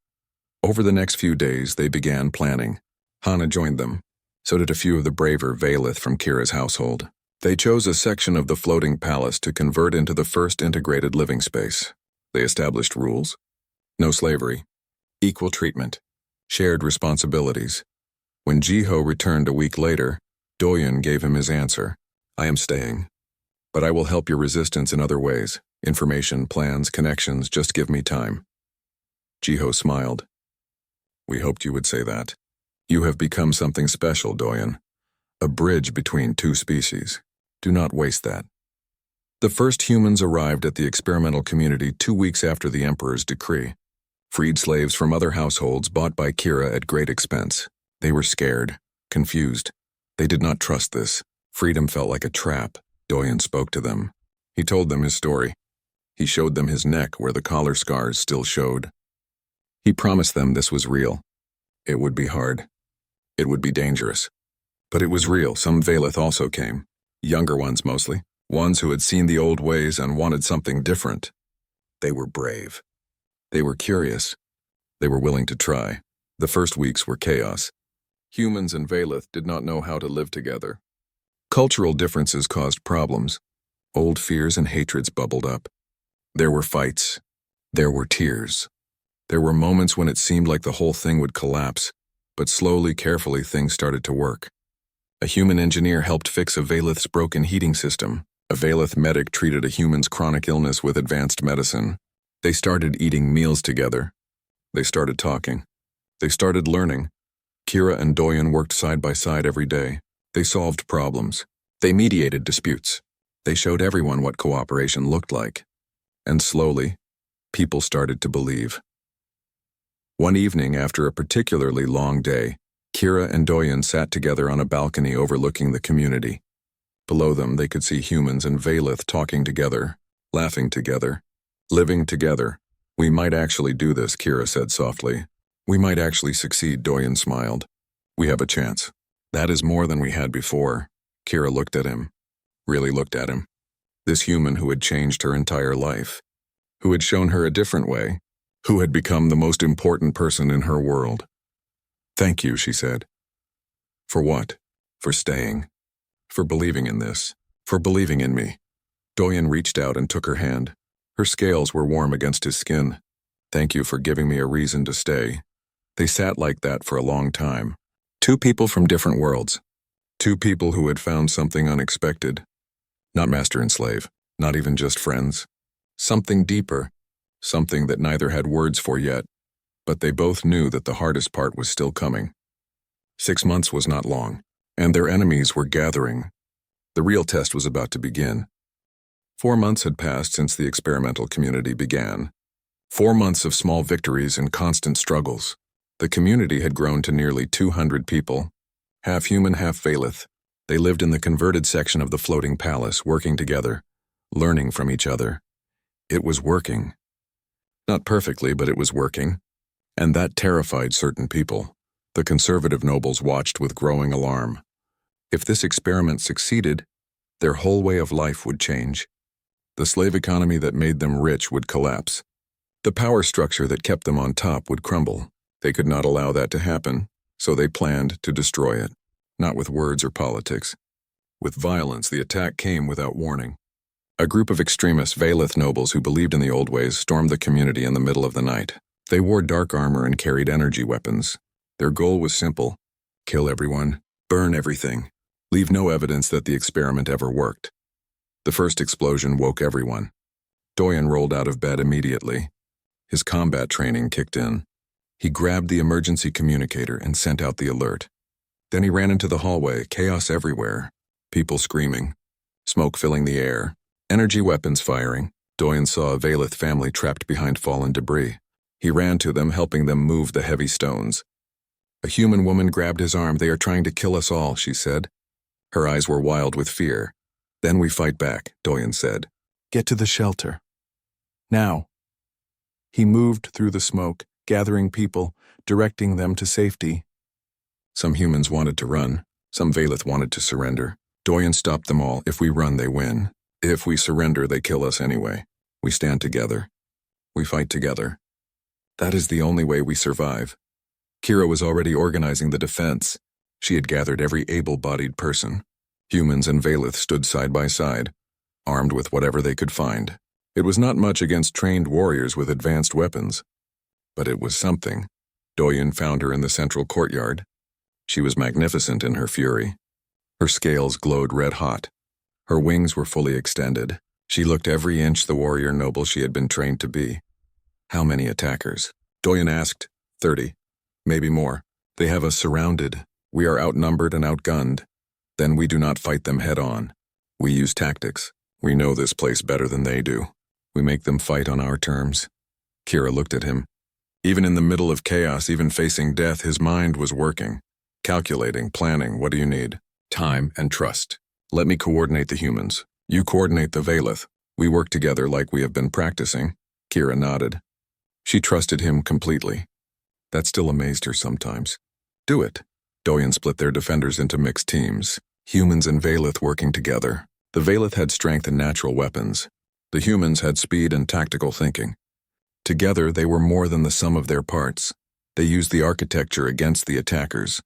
Over the next few days, they began planning. Hana joined them. So did a few of the braver Valith from Kira's household. They chose a section of the floating palace to convert into the first integrated living space. They established rules. No slavery. Equal treatment. Shared responsibilities. When Jiho returned a week later, Doyen gave him his answer. I am staying. But I will help your resistance in other ways. Information, plans, connections, just give me time. Jiho smiled. We hoped you would say that. You have become something special, Doyen. A bridge between two species. Do not waste that. The first humans arrived at the experimental community 2 weeks after the Emperor's decree. Freed slaves from other households bought by Kira at great expense. They were scared, confused. They did not trust this. Freedom felt like a trap. Doyen spoke to them. He told them his story. He showed them his neck where the collar scars still showed. He promised them this was real. It would be hard. It would be dangerous. But it was real. Some Valith also came. Younger ones mostly. Ones who had seen the old ways and wanted something different. They were brave. They were curious. They were willing to try. The first weeks were chaos. Humans and Valith did not know how to live together. Cultural differences caused problems. Old fears and hatreds bubbled up. There were fights. There were tears. There were moments when it seemed like the whole thing would collapse, but slowly, carefully, things started to work. A human engineer helped fix a Valith's broken heating system. A Valith medic treated a human's chronic illness with advanced medicine. They started eating meals together. They started talking. They started learning. Kira and Doyen worked side by side every day. They solved problems. They mediated disputes. They showed everyone what cooperation looked like. And slowly, people started to believe. One evening after a particularly long day, Kira and Doyen sat together on a balcony overlooking the community. Below them, they could see humans and Valith talking together, laughing together, living together. We might actually do this, Kira said softly. We might actually succeed, Doyen smiled. We have a chance. That is more than we had before. Kira looked at him. Really looked at him. This human who had changed her entire life. Who had shown her a different way. Who had become the most important person in her world. Thank you, she said. For what? For staying. For believing in this. For believing in me. Doyen reached out and took her hand. Her scales were warm against his skin. Thank you for giving me a reason to stay. They sat like that for a long time. Two people from different worlds. Two people who had found something unexpected. Not master and slave. Not even just friends. Something deeper. Something that neither had words for yet. But they both knew that the hardest part was still coming. 6 months was not long, and their enemies were gathering. The real test was about to begin. 4 months had passed since the experimental community began. 4 months of small victories and constant struggles. The community had grown to nearly 200 people, half human, half Valith. They lived in the converted section of the floating palace, working together, learning from each other. It was working. Not perfectly, but it was working. And that terrified certain people. The conservative nobles watched with growing alarm. If this experiment succeeded, their whole way of life would change. The slave economy that made them rich would collapse. The power structure that kept them on top would crumble. They could not allow that to happen, so they planned to destroy it. Not with words or politics. With violence, the attack came without warning. A group of extremist Valith nobles who believed in the old ways stormed the community in the middle of the night. They wore dark armor and carried energy weapons. Their goal was simple: kill everyone, burn everything, leave no evidence that the experiment ever worked. The first explosion woke everyone. Doyen rolled out of bed immediately. His combat training kicked in. He grabbed the emergency communicator and sent out the alert. Then he ran into the hallway, chaos everywhere. People screaming, smoke filling the air, energy weapons firing. Doyen saw a Valith family trapped behind fallen debris. He ran to them, helping them move the heavy stones. A human woman grabbed his arm. "They are trying to kill us all," she said. Her eyes were wild with fear. "Then we fight back," Doyen said. Get to the shelter. Now. He moved through the smoke, gathering people, directing them to safety. Some humans wanted to run. Some Valeth wanted to surrender. Doyen stopped them all. "If we run, they win. If we surrender, they kill us anyway. We stand together. We fight together. That is the only way we survive." Kira was already organizing the defense. She had gathered every able-bodied person. Humans and Valeth stood side by side, armed with whatever they could find. It was not much against trained warriors with advanced weapons, but it was something. Doyen found her in the central courtyard. She was magnificent in her fury. Her scales glowed red-hot. Her wings were fully extended. She looked every inch the warrior noble she had been trained to be. "How many attackers?" Doyen asked. 30. Maybe more. "They have us surrounded. We are outnumbered and outgunned. Then we do not fight them head-on. We use tactics. We know this place better than they do. We make them fight on our terms." Kira looked at him. Even in the middle of chaos, even facing death, his mind was working. Calculating, planning. "What do you need?" "Time and trust. Let me coordinate the humans. You coordinate the Valeth. We work together like we have been practicing." Kira nodded. She trusted him completely. That still amazed her sometimes. "Do it." Doyen split their defenders into mixed teams. Humans and Valeth working together. The Valeth had strength and natural weapons. The humans had speed and tactical thinking. Together, they were more than the sum of their parts. They used the architecture against the attackers.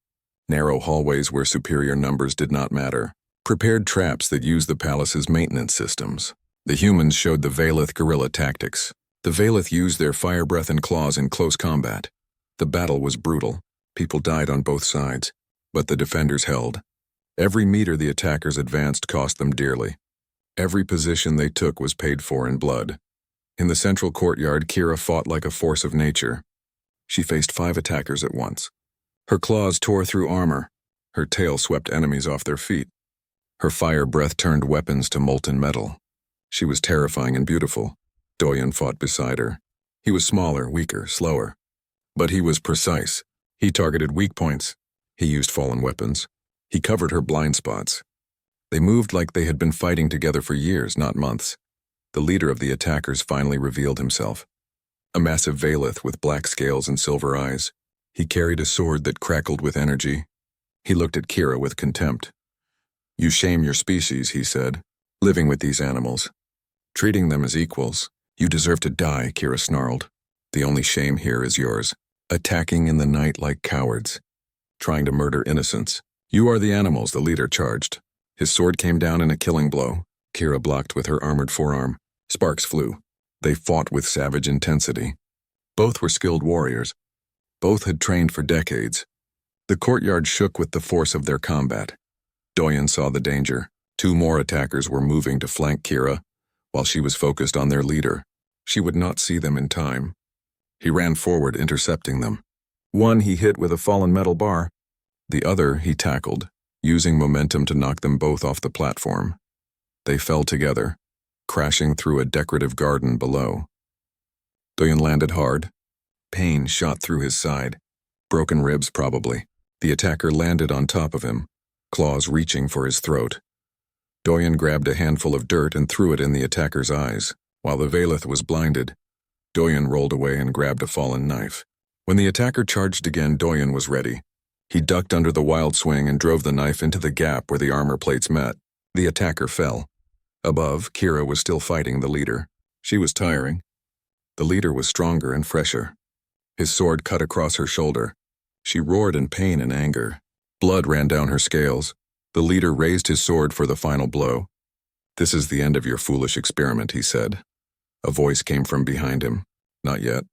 Narrow hallways where superior numbers did not matter. Prepared traps that used the palace's maintenance systems. The humans showed the Valeth guerrilla tactics. The Valeth used their fire breath and claws in close combat. The battle was brutal. People died on both sides, but the defenders held. Every meter the attackers advanced cost them dearly. Every position they took was paid for in blood. In the central courtyard, Kira fought like a force of nature. She faced 5 attackers at once. Her claws tore through armor. Her tail swept enemies off their feet. Her fire breath turned weapons to molten metal. She was terrifying and beautiful. Doyen fought beside her. He was smaller, weaker, slower. But he was precise. He targeted weak points. He used fallen weapons. He covered her blind spots. They moved like they had been fighting together for years, not months. The leader of the attackers finally revealed himself. A massive Valeth with black scales and silver eyes. He carried a sword that crackled with energy. He looked at Kira with contempt. "You shame your species," he said, "living with these animals. Treating them as equals. You deserve to die," Kira snarled. "The only shame here is yours. Attacking in the night like cowards. Trying to murder innocents. You are the animals," the leader charged. His sword came down in a killing blow. Kira blocked with her armored forearm. Sparks flew. They fought with savage intensity. Both were skilled warriors. Both had trained for decades. The courtyard shook with the force of their combat. Doyen saw the danger. 2 more attackers were moving to flank Kira, while she was focused on their leader. She would not see them in time. He ran forward, intercepting them. One he hit with a fallen metal bar. The other he tackled, using momentum to knock them both off the platform. They fell together, crashing through a decorative garden below. Doyen landed hard. Pain shot through his side. Broken ribs, probably. The attacker landed on top of him, claws reaching for his throat. Doyen grabbed a handful of dirt and threw it in the attacker's eyes. While the Valeth was blinded, Doyen rolled away and grabbed a fallen knife. When the attacker charged again, Doyen was ready. He ducked under the wild swing and drove the knife into the gap where the armor plates met. The attacker fell. Above, Kira was still fighting the leader. She was tiring. The leader was stronger and fresher. His sword cut across her shoulder. She roared in pain and anger. Blood ran down her scales. The leader raised his sword for the final blow. "This is the end of your foolish experiment," he said. A voice came from behind him. Not yet.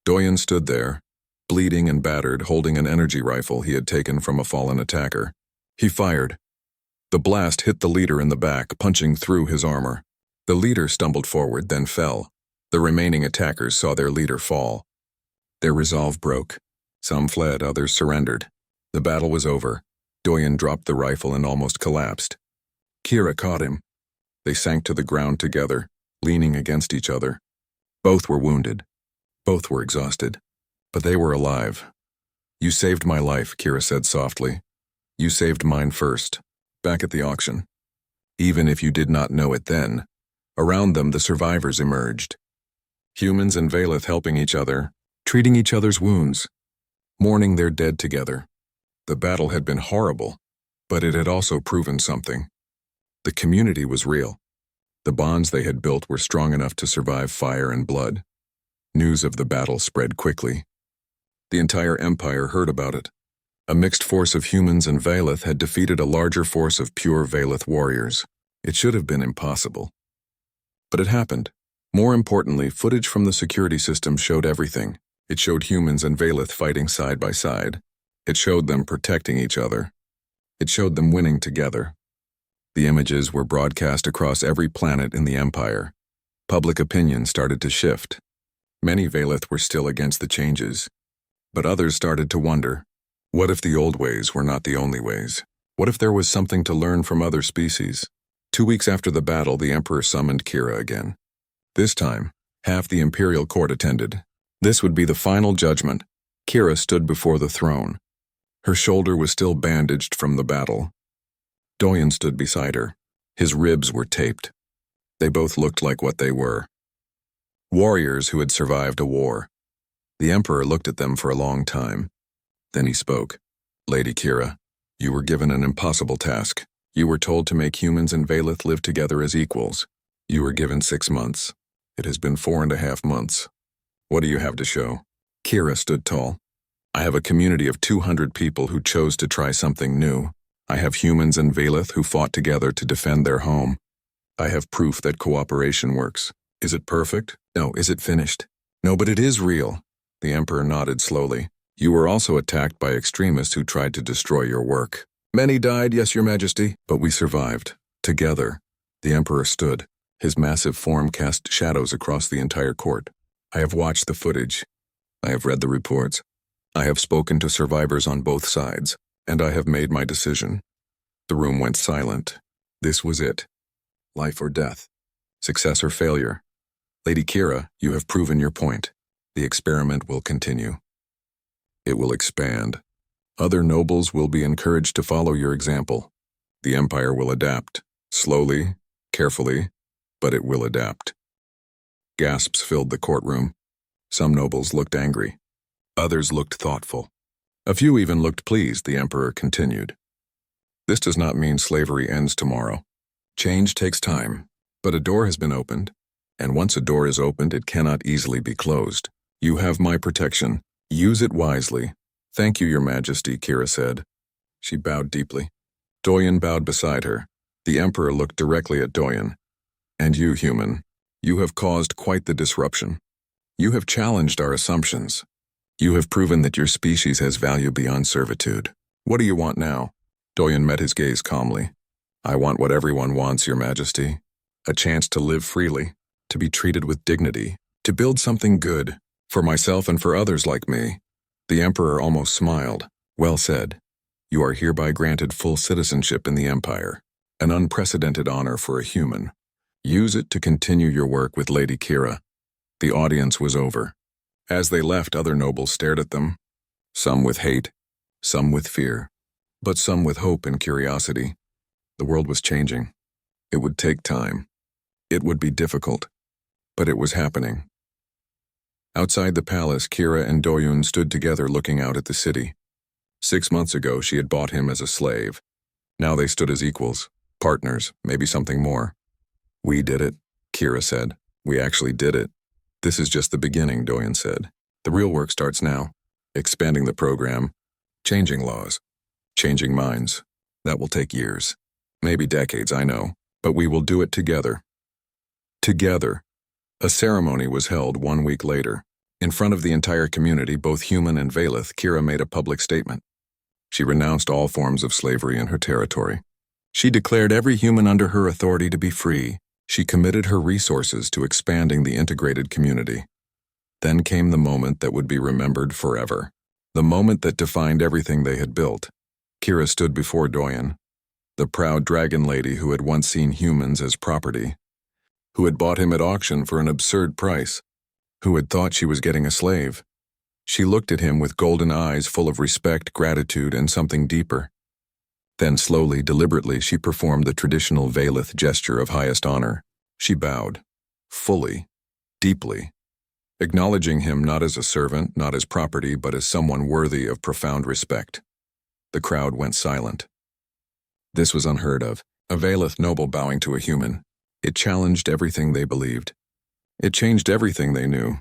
Doyen stood there, bleeding and battered, holding an energy rifle he had taken from a fallen attacker. He fired. The blast hit the leader in the back, punching through his armor. The leader stumbled forward, then fell. The remaining attackers saw their leader fall. Their resolve broke. Some fled, others surrendered. The battle was over. Doyen dropped the rifle and almost collapsed. Kira caught him. They sank to the ground together, leaning against each other. Both were wounded. Both were exhausted. But they were alive. You saved my life, Kira said softly. You saved mine first, back at the auction. Even if you did not know it then, around them the survivors emerged. Humans and Valeth helping each other, treating each other's wounds, mourning their dead together. The battle had been horrible, but it had also proven something. The community was real. The bonds they had built were strong enough to survive fire and blood. News of the battle spread quickly. The entire empire heard about it. A mixed force of humans and Valeth had defeated a larger force of pure Valeth warriors. It should have been impossible. But it happened. More importantly, footage from the security system showed everything. It showed humans and Valeth fighting side by side. It showed them protecting each other. It showed them winning together. The images were broadcast across every planet in the Empire. Public opinion started to shift. Many Valeth were still against the changes, but others started to wonder, what if the old ways were not the only ways? What if there was something to learn from other species? 2 weeks after the battle, the Emperor summoned Kira again. This time, half the Imperial Court attended. This would be the final judgment. Kira stood before the throne. Her shoulder was still bandaged from the battle. Doyen stood beside her. His ribs were taped. They both looked like what they were. Warriors who had survived a war. The Emperor looked at them for a long time. Then he spoke. Lady Kira, you were given an impossible task. You were told to make humans and Valeth live together as equals. You were given 6 months. It has been 4.5 months. What do you have to show? Kira stood tall. I have a community of 200 people who chose to try something new. I have humans and Valeth who fought together to defend their home. I have proof that cooperation works. Is it perfect? No. Is it finished? No, but it is real. The Emperor nodded slowly. You were also attacked by extremists who tried to destroy your work. Many died, yes, Your Majesty, but we survived. Together. The Emperor stood. His massive form cast shadows across the entire court. I have watched the footage. I have read the reports. I have spoken to survivors on both sides, and I have made my decision. The room went silent. This was it. Life or death. Success or failure. Lady Kira, you have proven your point. The experiment will continue. It will expand. Other nobles will be encouraged to follow your example. The Empire will adapt. Slowly, carefully, but it will adapt. Gasps filled the courtroom. Some nobles looked angry. Others looked thoughtful. A few even looked pleased, the Emperor continued. This does not mean slavery ends tomorrow. Change takes time, but a door has been opened, and once a door is opened, it cannot easily be closed. You have my protection. Use it wisely. Thank you, Your Majesty, Kira said. She bowed deeply. Doyen bowed beside her. The Emperor looked directly at Doyen. And you, human, you have caused quite the disruption. You have challenged our assumptions. You have proven that your species has value beyond servitude. What do you want now? Doyen met his gaze calmly. I want what everyone wants, Your Majesty. A chance to live freely, to be treated with dignity, to build something good, for myself and for others like me. The Emperor almost smiled. Well said. You are hereby granted full citizenship in the Empire, an unprecedented honor for a human. Use it to continue your work with Lady Kira. The audience was over. As they left, other nobles stared at them, some with hate, some with fear, but some with hope and curiosity. The world was changing. It would take time. It would be difficult, but it was happening. Outside the palace, Kira and Doyun stood together looking out at the city. 6 months ago, she had bought him as a slave. Now they stood as equals, partners, maybe something more. We did it, Kira said. We actually did it. This is just the beginning, Doyen said. The real work starts now. Expanding the program, changing laws, changing minds. That will take years. Maybe decades, I know. But we will do it together. Together. A ceremony was held 1 week later. In front of the entire community, both human and Valeth, Kira made a public statement. She renounced all forms of slavery in her territory. She declared every human under her authority to be free. She committed her resources to expanding the integrated community. Then came the moment that would be remembered forever. The moment that defined everything they had built. Kira stood before Doyen, the proud dragon lady who had once seen humans as property, who had bought him at auction for an absurd price, who had thought she was getting a slave. She looked at him with golden eyes full of respect, gratitude, and something deeper. Then slowly, deliberately, she performed the traditional Valeth gesture of highest honor. She bowed, fully, deeply, acknowledging him not as a servant, not as property, but as someone worthy of profound respect. The crowd went silent. This was unheard of, a Valeth noble bowing to a human. It challenged everything they believed. It changed everything they knew.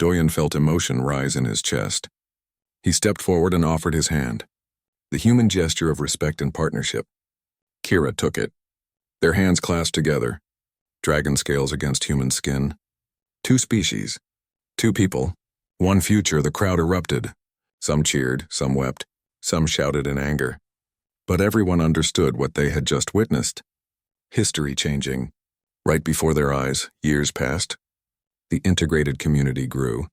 Doyen felt emotion rise in his chest. He stepped forward and offered his hand. The human gesture of respect and partnership. Kira took it. Their hands clasped together. Dragon scales against human skin. Two species. Two people. One future. The crowd erupted. Some cheered, some wept, some shouted in anger. But everyone understood what they had just witnessed. History changing. Right before their eyes, years passed. The integrated community grew.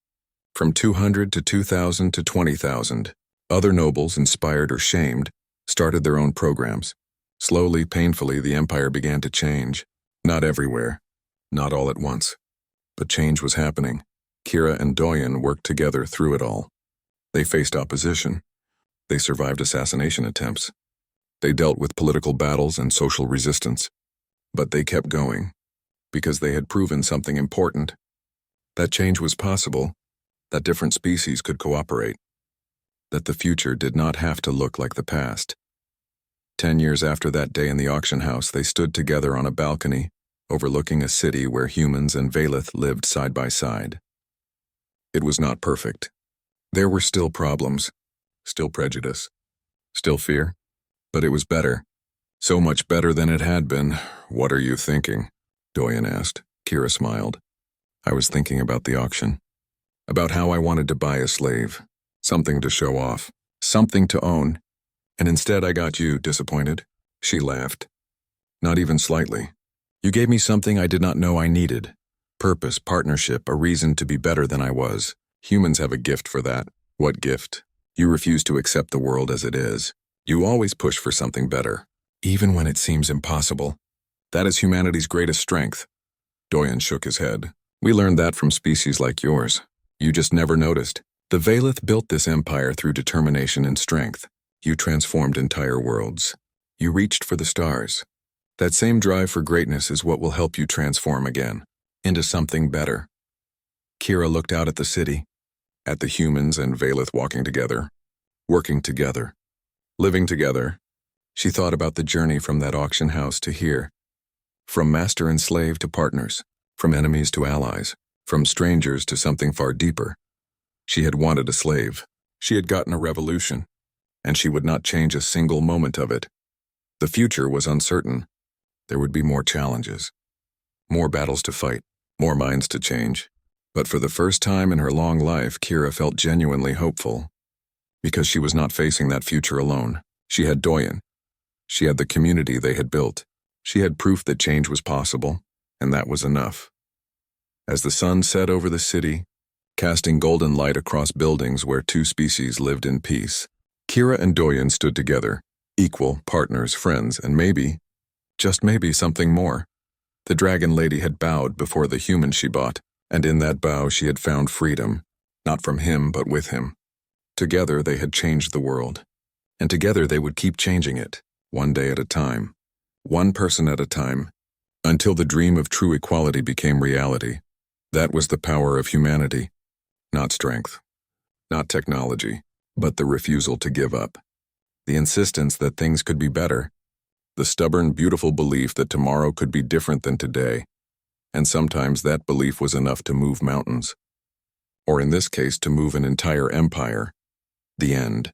From 200 to 2,000 to 20,000. Other nobles, inspired or shamed, started their own programs. Slowly, painfully, the empire began to change. Not everywhere, not all at once. But change was happening. Kira and Doyen worked together through it all. They faced opposition. They survived assassination attempts. They dealt with political battles and social resistance. But they kept going, because they had proven something important. That change was possible, that different species could cooperate. That the future did not have to look like the past. 10 years after that day in the auction house, they stood together on a balcony, overlooking a city where humans and Valeth lived side by side. It was not perfect. There were still problems, still prejudice, still fear, but it was better. So much better than it had been. What are you thinking? Doyen asked. Kira smiled. I was thinking about the auction, about how I wanted to buy a slave. Something to show off, something to own. And instead I got you, disappointed. She laughed. Not even slightly. You gave me something I did not know I needed. Purpose, partnership, a reason to be better than I was. Humans have a gift for that. What gift? You refuse to accept the world as it is. You always push for something better, even when it seems impossible. That is humanity's greatest strength. Doyen shook his head. We learned that from species like yours. You just never noticed. The Valeth built this empire through determination and strength. You transformed entire worlds. You reached for the stars. That same drive for greatness is what will help you transform again, into something better. Kira looked out at the city, at the humans and Valeth walking together, working together, living together. She thought about the journey from that auction house to here, from master and slave to partners, from enemies to allies, from strangers to something far deeper. She had wanted a slave. She had gotten a revolution, and she would not change a single moment of it. The future was uncertain. There would be more challenges, more battles to fight, more minds to change. But for the first time in her long life, Kira felt genuinely hopeful, because she was not facing that future alone. She had Doyen. She had the community they had built. She had proof that change was possible, and that was enough. As the sun set over the city, casting golden light across buildings where two species lived in peace, Kira and Doyen stood together, equal, partners, friends, and maybe, just maybe, something more. The dragon lady had bowed before the human she bought, and in that bow she had found freedom, not from him but with him. Together they had changed the world, and together they would keep changing it, one day at a time, one person at a time, until the dream of true equality became reality. That was the power of humanity. Not strength, not technology, but the refusal to give up. The insistence that things could be better. The stubborn, beautiful belief that tomorrow could be different than today. And sometimes that belief was enough to move mountains. Or in this case, to move an entire empire. The end.